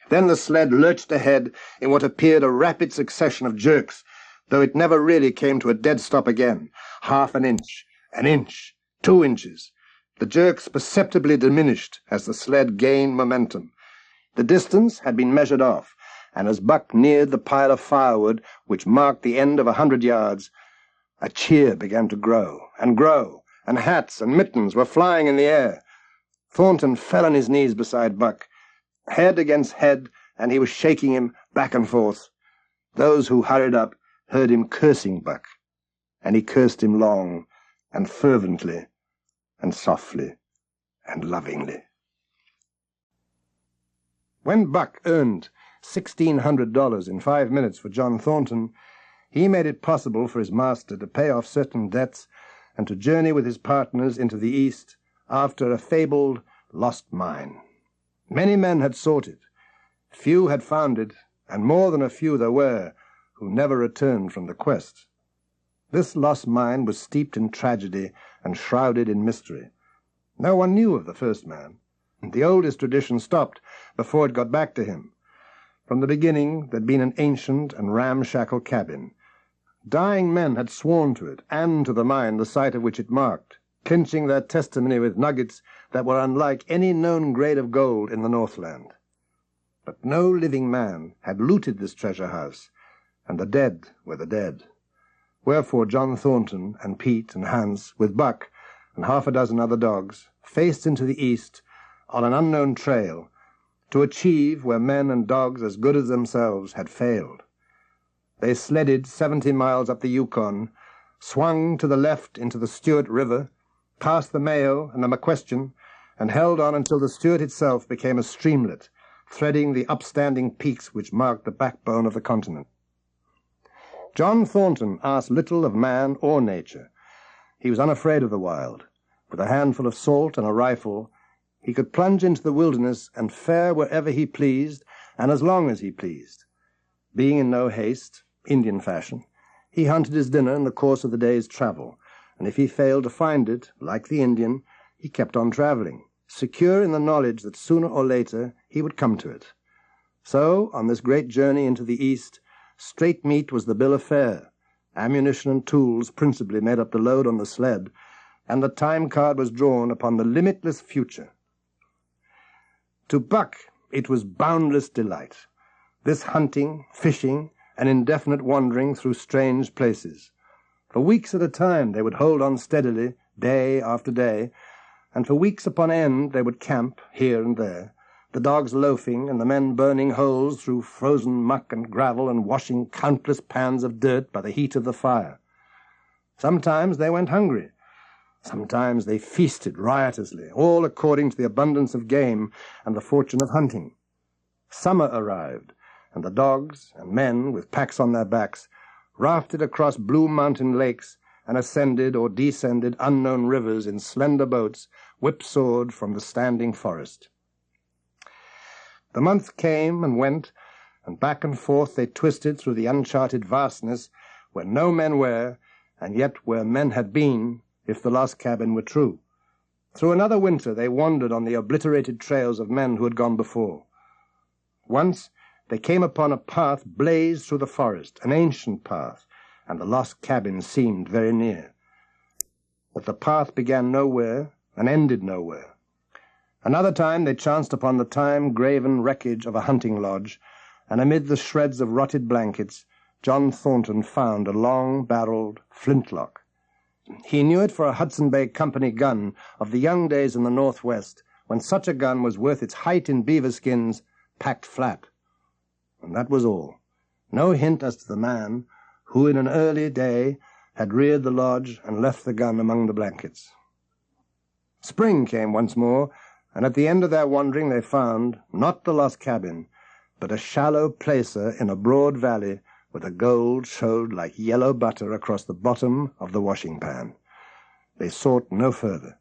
Then the sled lurched ahead in what appeared a rapid succession of jerks, though it never really came to a dead stop again. Half an inch, 2 inches. The jerks perceptibly diminished as the sled gained momentum. The distance had been measured off, and as Buck neared the pile of firewood which marked the end of 100 yards, a cheer began to grow, and hats and mittens were flying in the air. Thornton fell on his knees beside Buck, head against head, and he was shaking him back and forth. Those who hurried up heard him cursing Buck, and he cursed him long and fervently and softly and lovingly. When Buck earned $1,600 in 5 minutes for John Thornton, he made it possible for his master to pay off certain debts and to journey with his partners into the East after a fabled lost mine. Many men had sought it, few had found it, and more than a few there were who never returned from the quest. This lost mine was steeped in tragedy and shrouded in mystery. No one knew of the first man. The oldest tradition stopped before it got back to him. From the beginning, there'd been an ancient and ramshackle cabin. Dying men had sworn to it, and to the mine the site of which it marked, clinching their testimony with nuggets that were unlike any known grade of gold in the Northland. But no living man had looted this treasure house, and the dead were the dead. Wherefore John Thornton and Pete and Hans, with Buck and half a dozen other dogs, faced into the east on an unknown trail to achieve where men and dogs as good as themselves had failed. They sledded 70 miles up the Yukon, swung to the left into the Stewart River, past the Mayo and the McQuestion, and held on until the Stewart itself became a streamlet, threading the upstanding peaks which marked the backbone of the continent. John Thornton asked little of man or nature. He was unafraid of the wild. With a handful of salt and a rifle, he could plunge into the wilderness and fare wherever he pleased and as long as he pleased. Being in no haste, Indian fashion, he hunted his dinner in the course of the day's travel, and if he failed to find it, like the Indian, he kept on traveling, secure in the knowledge that sooner or later he would come to it. So, on this great journey into the east, straight meat was the bill of fare. Ammunition and tools principally made up the load on the sled, and the time card was drawn upon the limitless future. To Buck, it was boundless delight, this hunting, fishing, and indefinite wandering through strange places. For weeks at a time they would hold on steadily, day after day, and for weeks upon end they would camp here and there, the dogs loafing and the men burning holes through frozen muck and gravel and washing countless pans of dirt by the heat of the fire. Sometimes they went hungry. Sometimes they feasted riotously, all according to the abundance of game and the fortune of hunting. Summer arrived, and the dogs and men, with packs on their backs, rafted across blue mountain lakes and ascended or descended unknown rivers in slender boats whipsawed from the standing forest. The months came and went, and back and forth they twisted through the uncharted vastness where no men were, and yet where men had been, if the lost cabin were true. Through another winter they wandered on the obliterated trails of men who had gone before. Once they came upon a path blazed through the forest, an ancient path, and the lost cabin seemed very near. But the path began nowhere and ended nowhere. Another time they chanced upon the time-graven wreckage of a hunting lodge, and amid the shreds of rotted blankets, John Thornton found a long-barreled flintlock. He knew it for a Hudson Bay Company gun of the young days in the Northwest, when such a gun was worth its height in beaver skins, packed flat. And that was all. No hint as to the man who in an early day had reared the lodge and left the gun among the blankets. Spring came once more, and at the end of their wandering they found, not the lost cabin, but a shallow placer in a broad valley where the gold showed like yellow butter across the bottom of the washing pan. They sought no further.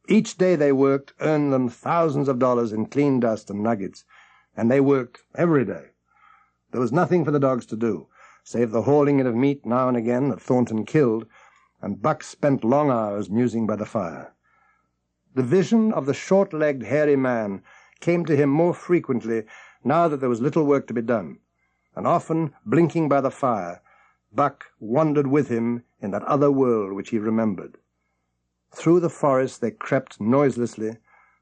Each day they worked earned them thousands of dollars in clean dust and nuggets, and they worked every day. There was nothing for the dogs to do, save the hauling in of meat now and again that Thornton killed, and Buck spent long hours musing by the fire. The vision of the short-legged, hairy man came to him more frequently now that there was little work to be done, and often, blinking by the fire, Buck wandered with him in that other world which he remembered. Through the forest they crept noiselessly,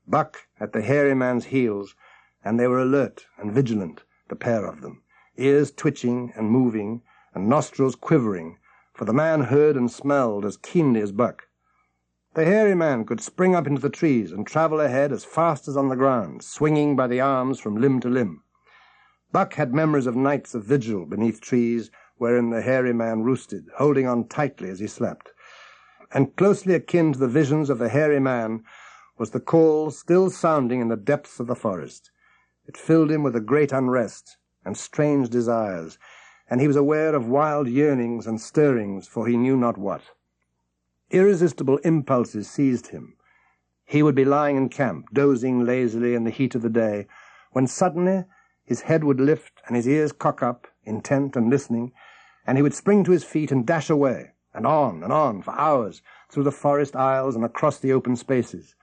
Buck at the hairy man's heels, and they were alert and vigilant, the pair of them, ears twitching and moving, and nostrils quivering, for the man heard and smelled as keenly as Buck. The hairy man could spring up into the trees and travel ahead as fast as on the ground, swinging by the arms from limb to limb. Buck had memories of nights of vigil beneath trees wherein the hairy man roosted, holding on tightly as he slept. And closely akin to the visions of the hairy man was the call still sounding in the depths of the forest. It filled him with a great unrest and strange desires, and he was aware of wild yearnings and stirrings for he knew not what. Irresistible impulses seized him. He would be lying in camp, dozing lazily in the heat of the day, when suddenly his head would lift and his ears cock up, intent and listening, and he would spring to his feet and dash away, and on for hours, through the forest aisles and across the open spaces.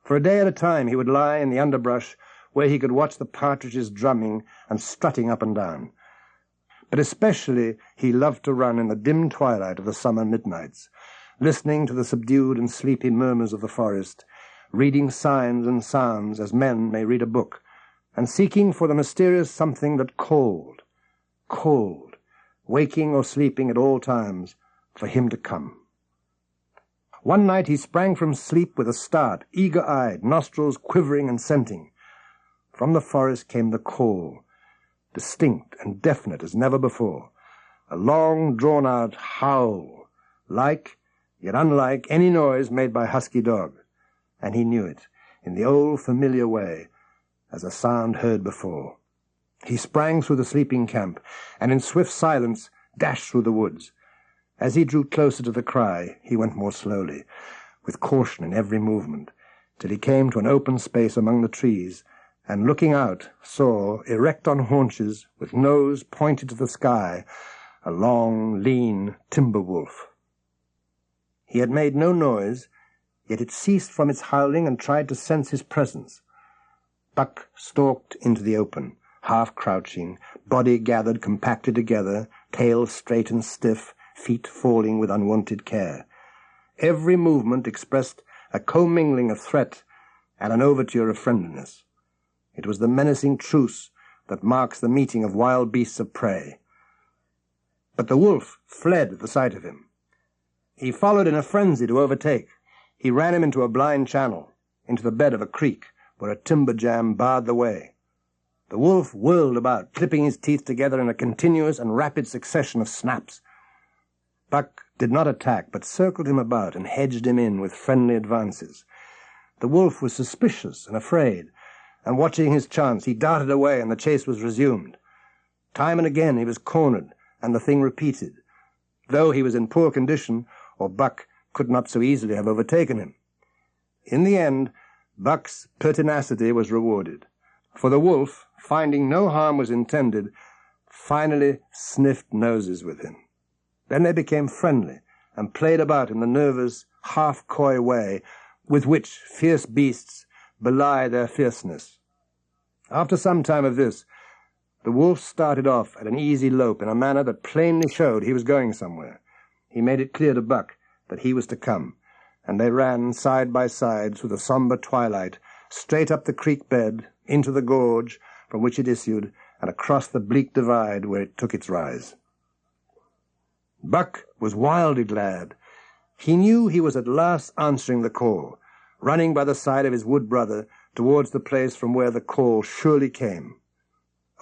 For a day at a time he would lie in the underbrush where he could watch the partridges drumming and strutting up and down. But especially he loved to run in the dim twilight of the summer midnights, listening to the subdued and sleepy murmurs of the forest, reading signs and sounds as men may read a book, and seeking for the mysterious something that called, waking or sleeping at all times, for him to come. One night he sprang from sleep with a start, eager-eyed, nostrils quivering and scenting. From the forest came the call, distinct and definite as never before, a long, drawn-out howl, like, yet unlike, any noise made by husky dog, and he knew it, in the old familiar way, as a sound heard before. He sprang through the sleeping camp, and in swift silence dashed through the woods. As he drew closer to the cry, he went more slowly, with caution in every movement, till he came to an open space among the trees, and looking out, saw, erect on haunches, with nose pointed to the sky, a long, lean timber wolf. He had made no noise, yet it ceased from its howling and tried to sense his presence. Buck stalked into the open, half crouching, body gathered compacted together, tail straight and stiff, feet falling with unwonted care. Every movement expressed a commingling of threat and an overture of friendliness. It was the menacing truce that marks the meeting of wild beasts of prey. But the wolf fled at the sight of him. He followed in a frenzy to overtake. He ran him into a blind channel, into the bed of a creek, where a timber jam barred the way. The wolf whirled about, clipping his teeth together in a continuous and rapid succession of snaps. Buck did not attack, but circled him about and hedged him in with friendly advances. The wolf was suspicious and afraid, and watching his chance, he darted away and the chase was resumed. Time and again he was cornered, and the thing repeated, though he was in poor condition, or Buck could not so easily have overtaken him. In the end, Buck's pertinacity was rewarded, for the wolf, finding no harm was intended, finally sniffed noses with him. Then they became friendly, and played about in the nervous, half-coy way with which fierce beasts belie their fierceness. After some time of this, the wolf started off at an easy lope in a manner that plainly showed he was going somewhere. He made it clear to Buck that he was to come, and they ran side by side through the somber twilight, straight up the creek bed, into the gorge from which it issued, and across the bleak divide where it took its rise. Buck was wildly glad. He knew he was at last answering the call, running by the side of his wood brother towards the place from where the call surely came.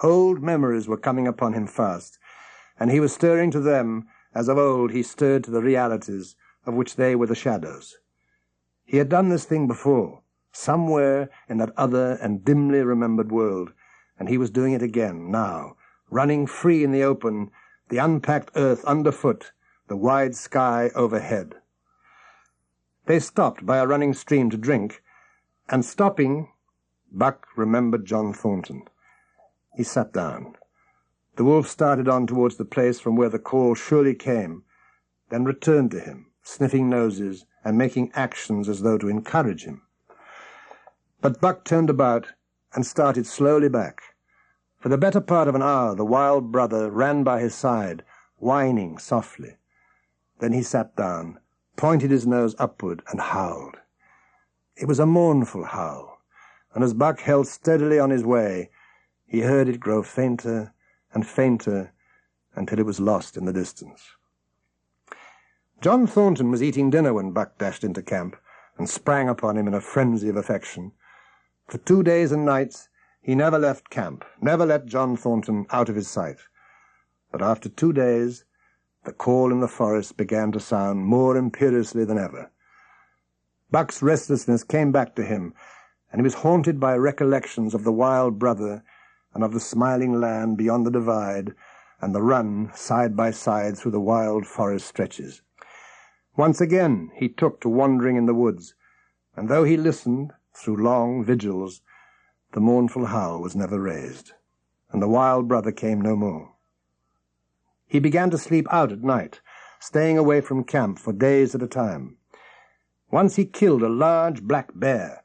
Old memories were coming upon him fast, and he was stirring to them as of old he stirred to the realities of which they were the shadows. He had done this thing before, somewhere in that other and dimly remembered world, and he was doing it again now, running free in the open, the unpacked earth underfoot, the wide sky overhead. They stopped by a running stream to drink, and stopping, Buck remembered John Thornton. He sat down. The wolf started on towards the place from where the call surely came, then returned to him, sniffing noses and making actions as though to encourage him. But Buck turned about and started slowly back. For the better part of an hour the wild brother ran by his side, whining softly. Then he sat down, pointed his nose upward, and howled. It was a mournful howl, and as Buck held steadily on his way, he heard it grow fainter and fainter until it was lost in the distance. John Thornton was eating dinner when Buck dashed into camp and sprang upon him in a frenzy of affection. For 2 days and nights he never left camp, never let John Thornton out of his sight. But after 2 days, the call in the forest began to sound more imperiously than ever. Buck's restlessness came back to him, and he was haunted by recollections of the wild brother and of the smiling land beyond the divide and the run side by side through the wild forest stretches. Once again he took to wandering in the woods, and though he listened through long vigils, the mournful howl was never raised, and the wild brother came no more. He began to sleep out at night, staying away from camp for days at a time. Once he killed a large black bear,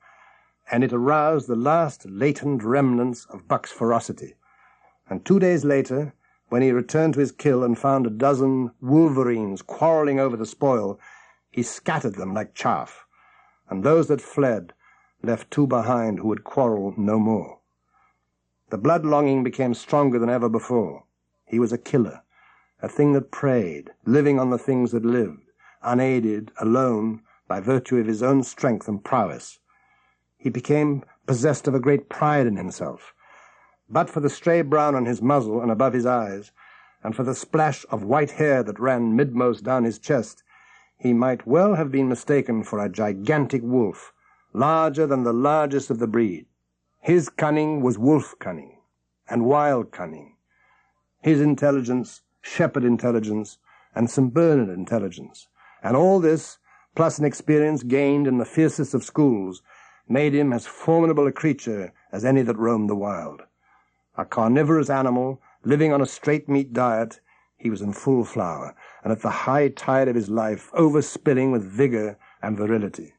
and it aroused the last latent remnants of Buck's ferocity. And 2 days later, when he returned to his kill and found a dozen wolverines quarreling over the spoil, he scattered them like chaff, and those that fled left 2 behind who would quarrel no more. The blood-longing became stronger than ever before. He was a killer, a thing that preyed, living on the things that lived, unaided, alone, by virtue of his own strength and prowess. He became possessed of a great pride in himself. But for the stray brown on his muzzle and above his eyes, and for the splash of white hair that ran midmost down his chest, he might well have been mistaken for a gigantic wolf, larger than the largest of the breed. His cunning was wolf cunning, and wild cunning. His intelligence, shepherd intelligence, and St. Bernard intelligence, and all this, plus an experience gained in the fiercest of schools, made him as formidable a creature as any that roamed the wild. A carnivorous animal, living on a straight meat diet, he was in full flower, and at the high tide of his life, overspilling with vigor and virility.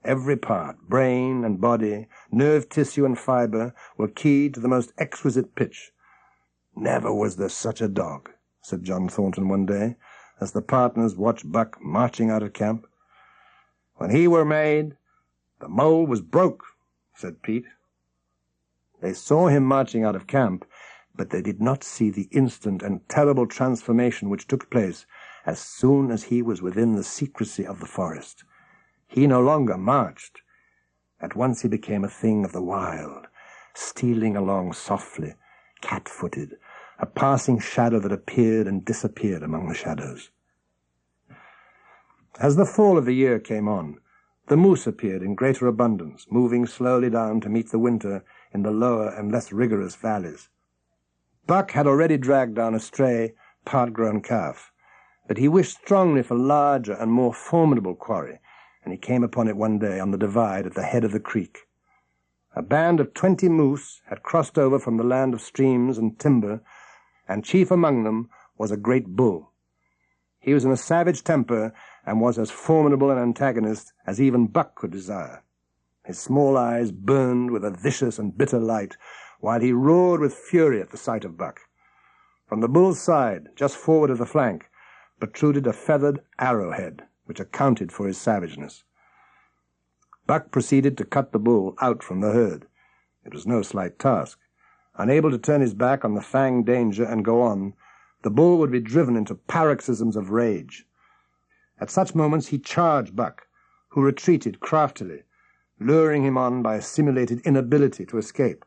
Every part, brain and body, nerve tissue and fiber, were keyed to the most exquisite pitch. "Never was there such a dog," said John Thornton one day, as the partners watched Buck marching out of camp. "When he were made, the mold was broke," said Pete. They saw him marching out of camp, but they did not see the instant and terrible transformation which took place as soon as he was within the secrecy of the forest. He no longer marched. At once he became a thing of the wild, stealing along softly, cat-footed, a passing shadow that appeared and disappeared among the shadows. As the fall of the year came on, the moose appeared in greater abundance, moving slowly down to meet the winter in the lower and less rigorous valleys. Buck had already dragged down a stray, part-grown calf, but he wished strongly for larger and more formidable quarry, and he came upon it one day on the divide at the head of the creek. A band of 20 moose had crossed over from the land of streams and timber, and chief among them was a great bull. He was in a savage temper and was as formidable an antagonist as even Buck could desire. His small eyes burned with a vicious and bitter light, while he roared with fury at the sight of Buck. From the bull's side, just forward of the flank, protruded a feathered arrowhead, which accounted for his savageness. Buck proceeded to cut the bull out from the herd. It was no slight task. Unable to turn his back on the Fang danger and go on, the bull would be driven into paroxysms of rage. At such moments he charged Buck, who retreated craftily, luring him on by a simulated inability to escape.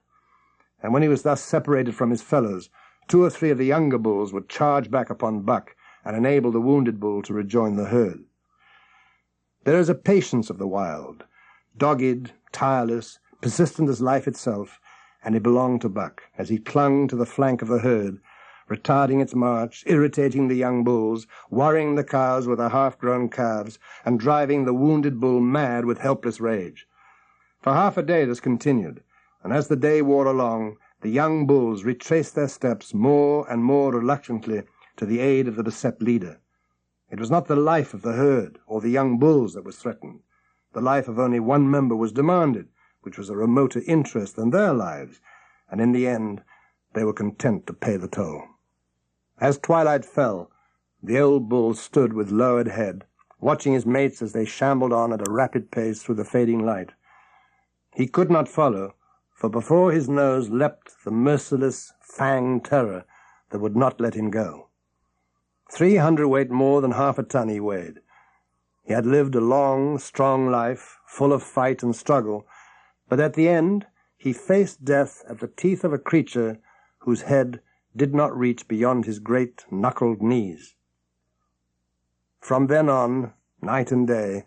And when he was thus separated from his fellows, 2 or 3 of the younger bulls would charge back upon Buck and enable the wounded bull to rejoin the herd. There is a patience of the wild, dogged, tireless, persistent as life itself, and it belonged to Buck, as he clung to the flank of the herd, retarding its march, irritating the young bulls, worrying the cows with their half-grown calves, and driving the wounded bull mad with helpless rage. For half a day this continued, and as the day wore along, the young bulls retraced their steps more and more reluctantly to the aid of the beset leader. It was not the life of the herd or the young bulls that was threatened. The life of only one member was demanded, which was a remoter interest than their lives, and in the end they were content to pay the toll. As twilight fell, the old bull stood with lowered head, watching his mates as they shambled on at a rapid pace through the fading light. He could not follow, for before his nose leapt the merciless Fang terror that would not let him go. 300 weight more than half a ton he weighed. He had lived a long, strong life, full of fight and struggle, but at the end he faced death at the teeth of a creature whose head did not reach beyond his great knuckled knees. From then on, night and day,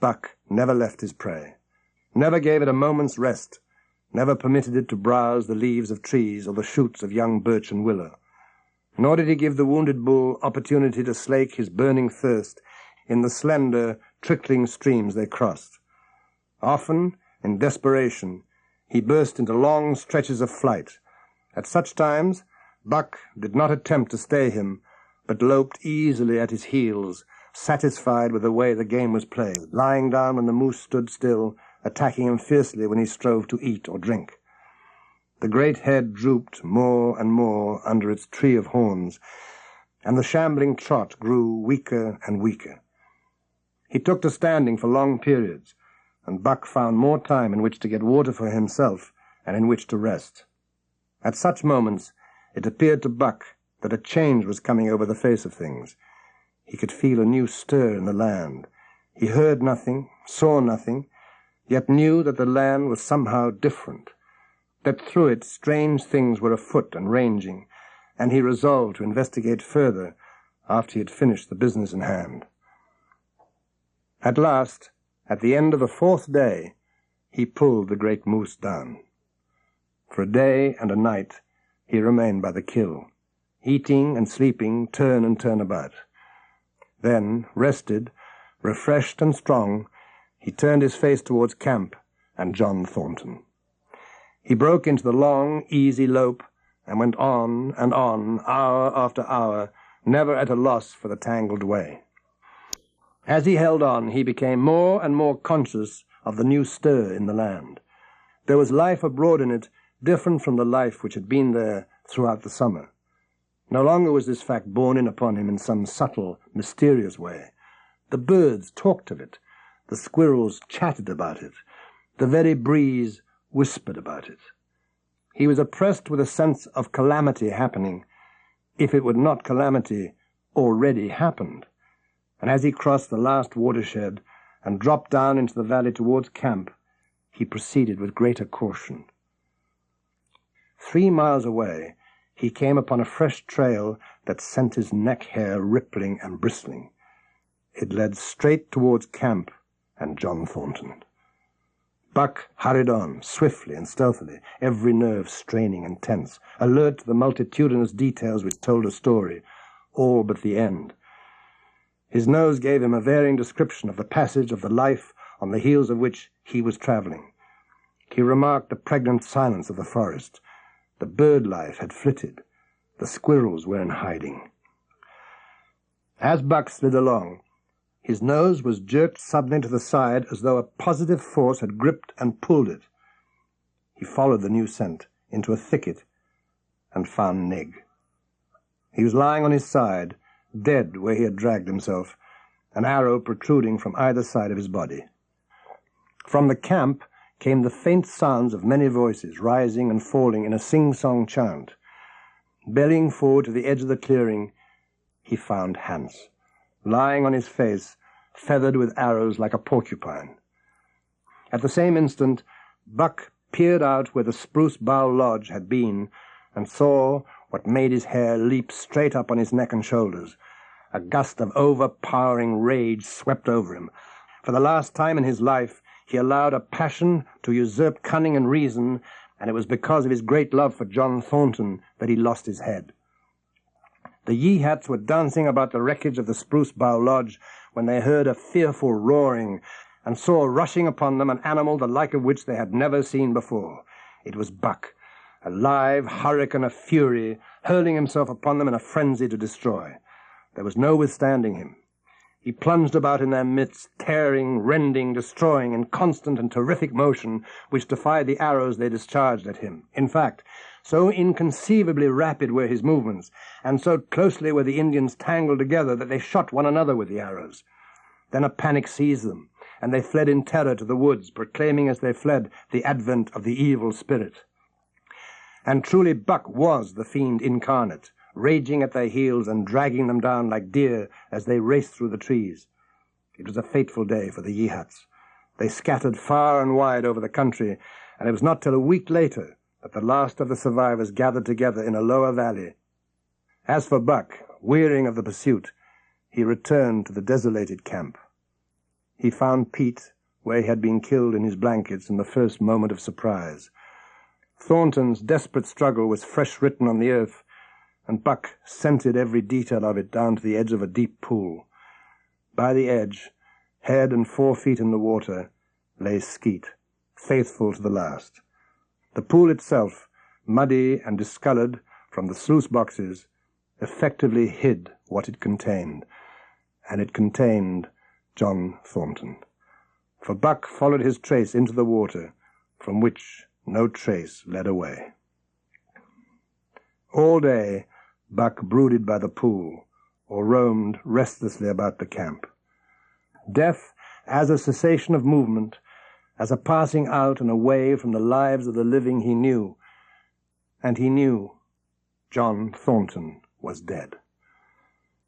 Buck never left his prey, never gave it a moment's rest, never permitted it to browse the leaves of trees or the shoots of young birch and willow. Nor did he give the wounded bull opportunity to slake his burning thirst in the slender, trickling streams they crossed. Often, in desperation, he burst into long stretches of flight. At such times, Buck did not attempt to stay him, but loped easily at his heels, satisfied with the way the game was played, lying down when the moose stood still, attacking him fiercely when he strove to eat or drink. The great head drooped more and more under its tree of horns, and the shambling trot grew weaker and weaker. He took to standing for long periods, and Buck found more time in which to get water for himself and in which to rest. At such moments, it appeared to Buck that a change was coming over the face of things. He could feel a new stir in the land. He heard nothing, saw nothing, yet knew that the land was somehow different, that through it strange things were afoot and ranging, and he resolved to investigate further after he had finished the business in hand. At last, at the end of the 4th day, he pulled the great moose down. For a day and a night he remained by the kill, eating and sleeping turn and turn about. Then, rested, refreshed and strong, he turned his face towards camp and John Thornton. He broke into the long, easy lope and went on and on, hour after hour, never at a loss for the tangled way. As he held on, he became more and more conscious of the new stir in the land. There was life abroad in it, different from the life which had been there throughout the summer. No longer was this fact borne in upon him in some subtle, mysterious way. The birds talked of it, the squirrels chatted about it, the very breeze whispered about it. He was oppressed with a sense of calamity happening, if it were not calamity already happened. And as he crossed the last watershed and dropped down into the valley towards camp, he proceeded with greater caution. 3 miles away, he came upon a fresh trail that sent his neck hair rippling and bristling. It led straight towards camp and John Thornton. Buck hurried on, swiftly and stealthily, every nerve straining and tense, alert to the multitudinous details which told a story, all but the end. His nose gave him a varying description of the passage of the life on the heels of which he was travelling. He remarked the pregnant silence of the forest. The bird life had flitted. The squirrels were in hiding. As Buck slid along, his nose was jerked suddenly to the side as though a positive force had gripped and pulled it. He followed the new scent into a thicket and found Nig. He was lying on his side, dead where he had dragged himself, an arrow protruding from either side of his body. From the camp came the faint sounds of many voices rising and falling in a sing-song chant. Bellying forward to the edge of the clearing, he found Hans, lying on his face, feathered with arrows like a porcupine. At the same instant, Buck peered out where the spruce bough lodge had been and saw what made his hair leap straight up on his neck and shoulders. A gust of overpowering rage swept over him. For the last time in his life, he allowed a passion to usurp cunning and reason, and it was because of his great love for John Thornton that he lost his head. The Yeehats were dancing about the wreckage of the spruce bough lodge when they heard a fearful roaring and saw rushing upon them an animal the like of which they had never seen before. It was Buck, a live hurricane of fury, hurling himself upon them in a frenzy to destroy. There was no withstanding him. He plunged about in their midst, tearing, rending, destroying, in constant and terrific motion, which defied the arrows they discharged at him. In fact, so inconceivably rapid were his movements, and so closely were the Indians tangled together that they shot one another with the arrows. Then a panic seized them, and they fled in terror to the woods, proclaiming as they fled the advent of the evil spirit. And truly Buck was the fiend incarnate, raging at their heels and dragging them down like deer as they raced through the trees. It was a fateful day for the Yeehats. They scattered far and wide over the country, and it was not till a week later that the last of the survivors gathered together in a lower valley. As for Buck, wearying of the pursuit, he returned to the desolated camp. He found Pete where he had been killed in his blankets in the first moment of surprise. Thornton's desperate struggle was fresh written on the earth, and Buck scented every detail of it down to the edge of a deep pool. By the edge, head and 4 feet in the water, lay Skeet, faithful to the last. The pool itself, muddy and discolored from the sluice boxes, effectively hid what it contained, and it contained John Thornton. For Buck followed his trace into the water, from which no trace led away. All day, Buck brooded by the pool, or roamed restlessly about the camp. Death, as a cessation of movement, as a passing out and away from the lives of the living, he knew, and he knew John Thornton was dead.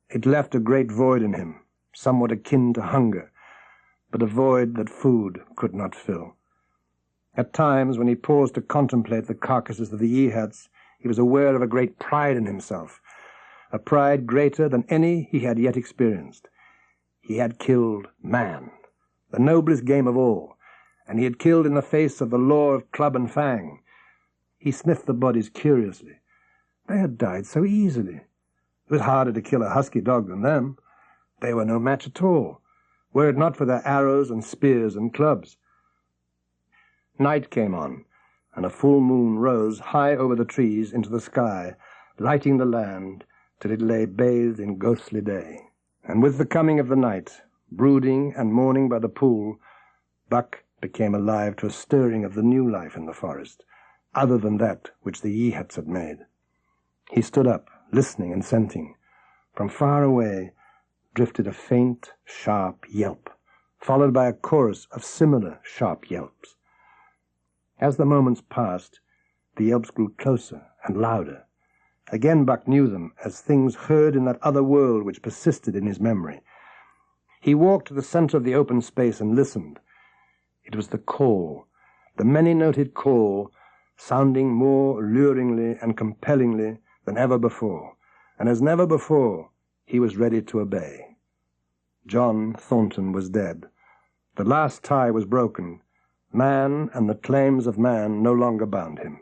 It left a great void in him, somewhat akin to hunger, but a void that food could not fill. At times, when he paused to contemplate the carcasses of the Yehats, he was aware of a great pride in himself, a pride greater than any he had yet experienced. He had killed man, the noblest game of all, and he had killed in the face of the law of club and fang. He sniffed the bodies curiously. They had died so easily. It was harder to kill a husky dog than them. They were no match at all, were it not for their arrows and spears and clubs. Night came on, and a full moon rose high over the trees into the sky, lighting the land till it lay bathed in ghostly day. And with the coming of the night, brooding and mourning by the pool, Buck became alive to a stirring of the new life in the forest, other than that which the Yehats had made. He stood up, listening and scenting. From far away drifted a faint, sharp yelp, followed by a chorus of similar sharp yelps. As the moments passed, the yelps grew closer and louder. Again Buck knew them as things heard in that other world which persisted in his memory. He walked to the center of the open space and listened. It was the call, the many-noted call, sounding more alluringly and compellingly than ever before, and as never before he was ready to obey. John Thornton was dead. The last tie was broken. Man and the claims of man no longer bound him.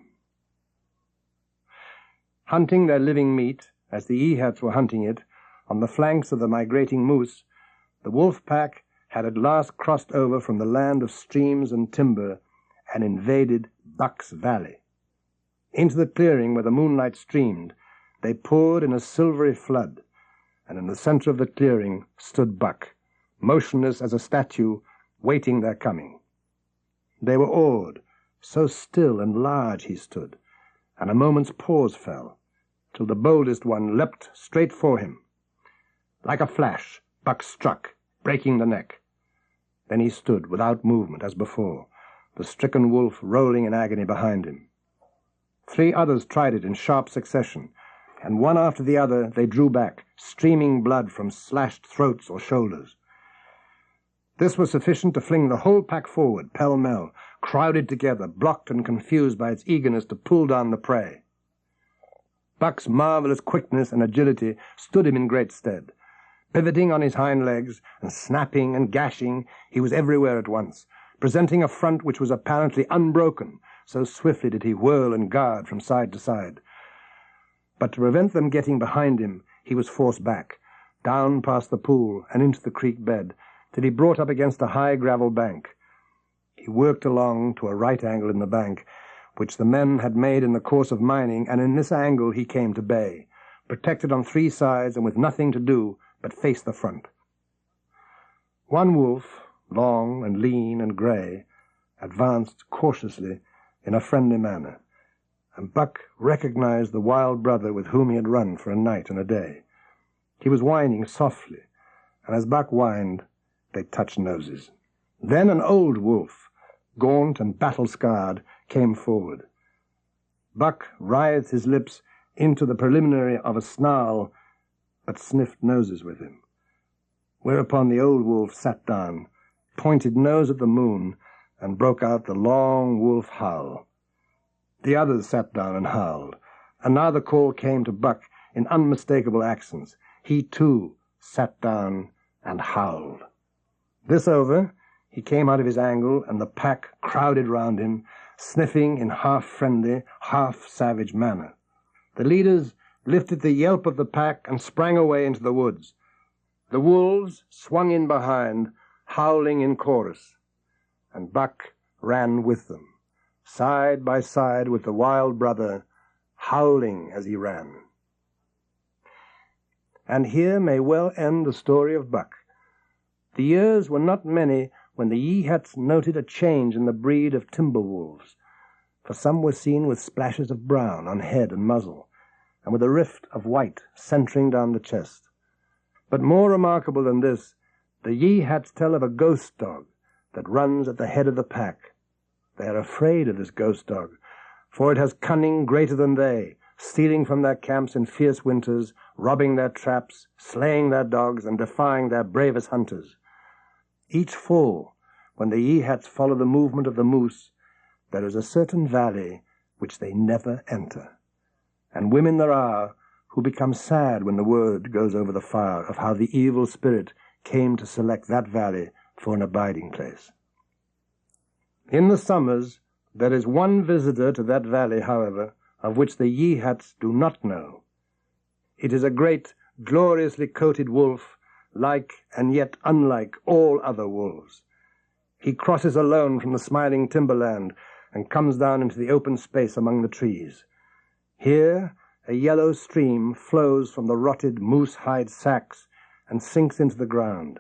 Hunting their living meat, as the Yehats were hunting it, on the flanks of the migrating moose, the wolf pack had at last crossed over from the land of streams and timber and invaded Buck's Valley. Into the clearing where the moonlight streamed, they poured in a silvery flood, and in the center of the clearing stood Buck, motionless as a statue, waiting their coming. They were awed, so still and large he stood, and a moment's pause fell, till the boldest one leapt straight for him. Like a flash, Buck struck, breaking the neck. Then he stood without movement as before, the stricken wolf rolling in agony behind him. 3 others tried it in sharp succession, and one after the other they drew back, streaming blood from slashed throats or shoulders. This was sufficient to fling the whole pack forward, pell-mell, crowded together, blocked and confused by its eagerness to pull down the prey. Buck's marvelous quickness and agility stood him in great stead. Pivoting on his hind legs and snapping and gashing, he was everywhere at once, presenting a front which was apparently unbroken, so swiftly did he whirl and guard from side to side. But to prevent them getting behind him, he was forced back, down past the pool and into the creek bed, till he brought up against a high gravel bank. He worked along to a right angle in the bank, which the men had made in the course of mining, and in this angle he came to bay, protected on 3 sides and with nothing to do but face the front. One wolf, long and lean and grey, advanced cautiously in a friendly manner, and Buck recognized the wild brother with whom he had run for a night and a day. He was whining softly, and as Buck whined, they touched noses. Then an old wolf, gaunt and battle-scarred, came forward. Buck writhed his lips into the preliminary of a snarl, but sniffed noses with him. Whereupon the old wolf sat down, pointed nose at the moon, and broke out the long wolf howl. The others sat down and howled, and now the call came to Buck in unmistakable accents. He, too, sat down and howled. This over, he came out of his angle, and the pack crowded round him, sniffing in half-friendly, half-savage manner. The leaders lifted the yelp of the pack and sprang away into the woods. The wolves swung in behind, howling in chorus, and Buck ran with them, side by side with the wild brother, howling as he ran. And here may well end the story of Buck. The years were not many when the Yeehats noted a change in the breed of timber wolves, for some were seen with splashes of brown on head and muzzle, and with a rift of white centering down the chest. But more remarkable than this, the Yeehats tell of a ghost dog that runs at the head of the pack. They are afraid of this ghost dog, for it has cunning greater than they, stealing from their camps in fierce winters, robbing their traps, slaying their dogs, and defying their bravest hunters. Each fall, when the Yeehats follow the movement of the moose, there is a certain valley which they never enter. And women there are who become sad when the word goes over the fire of how the evil spirit came to select that valley for an abiding place. In the summers, there is one visitor to that valley, however, of which the Yeehats do not know. It is a great, gloriously coated wolf, like and yet unlike all other wolves. He crosses alone from the smiling timberland and comes down into the open space among the trees. Here, a yellow stream flows from the rotted moose-hide sacks and sinks into the ground,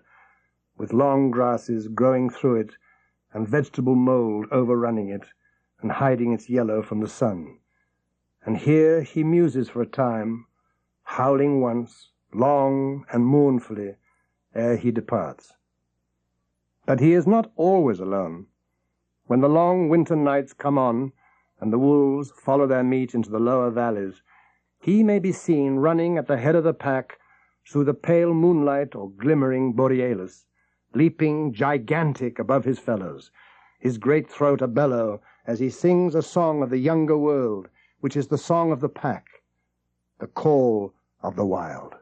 with long grasses growing through it and vegetable mold overrunning it and hiding its yellow from the sun. And here he muses for a time, howling once, long and mournfully, ere he departs. But he is not always alone. When the long winter nights come on, and the wolves follow their meat into the lower valleys, he may be seen running at the head of the pack through the pale moonlight or glimmering borealis, leaping gigantic above his fellows, his great throat a bellow as he sings a song of the younger world, which is the song of the pack, the call of the wild.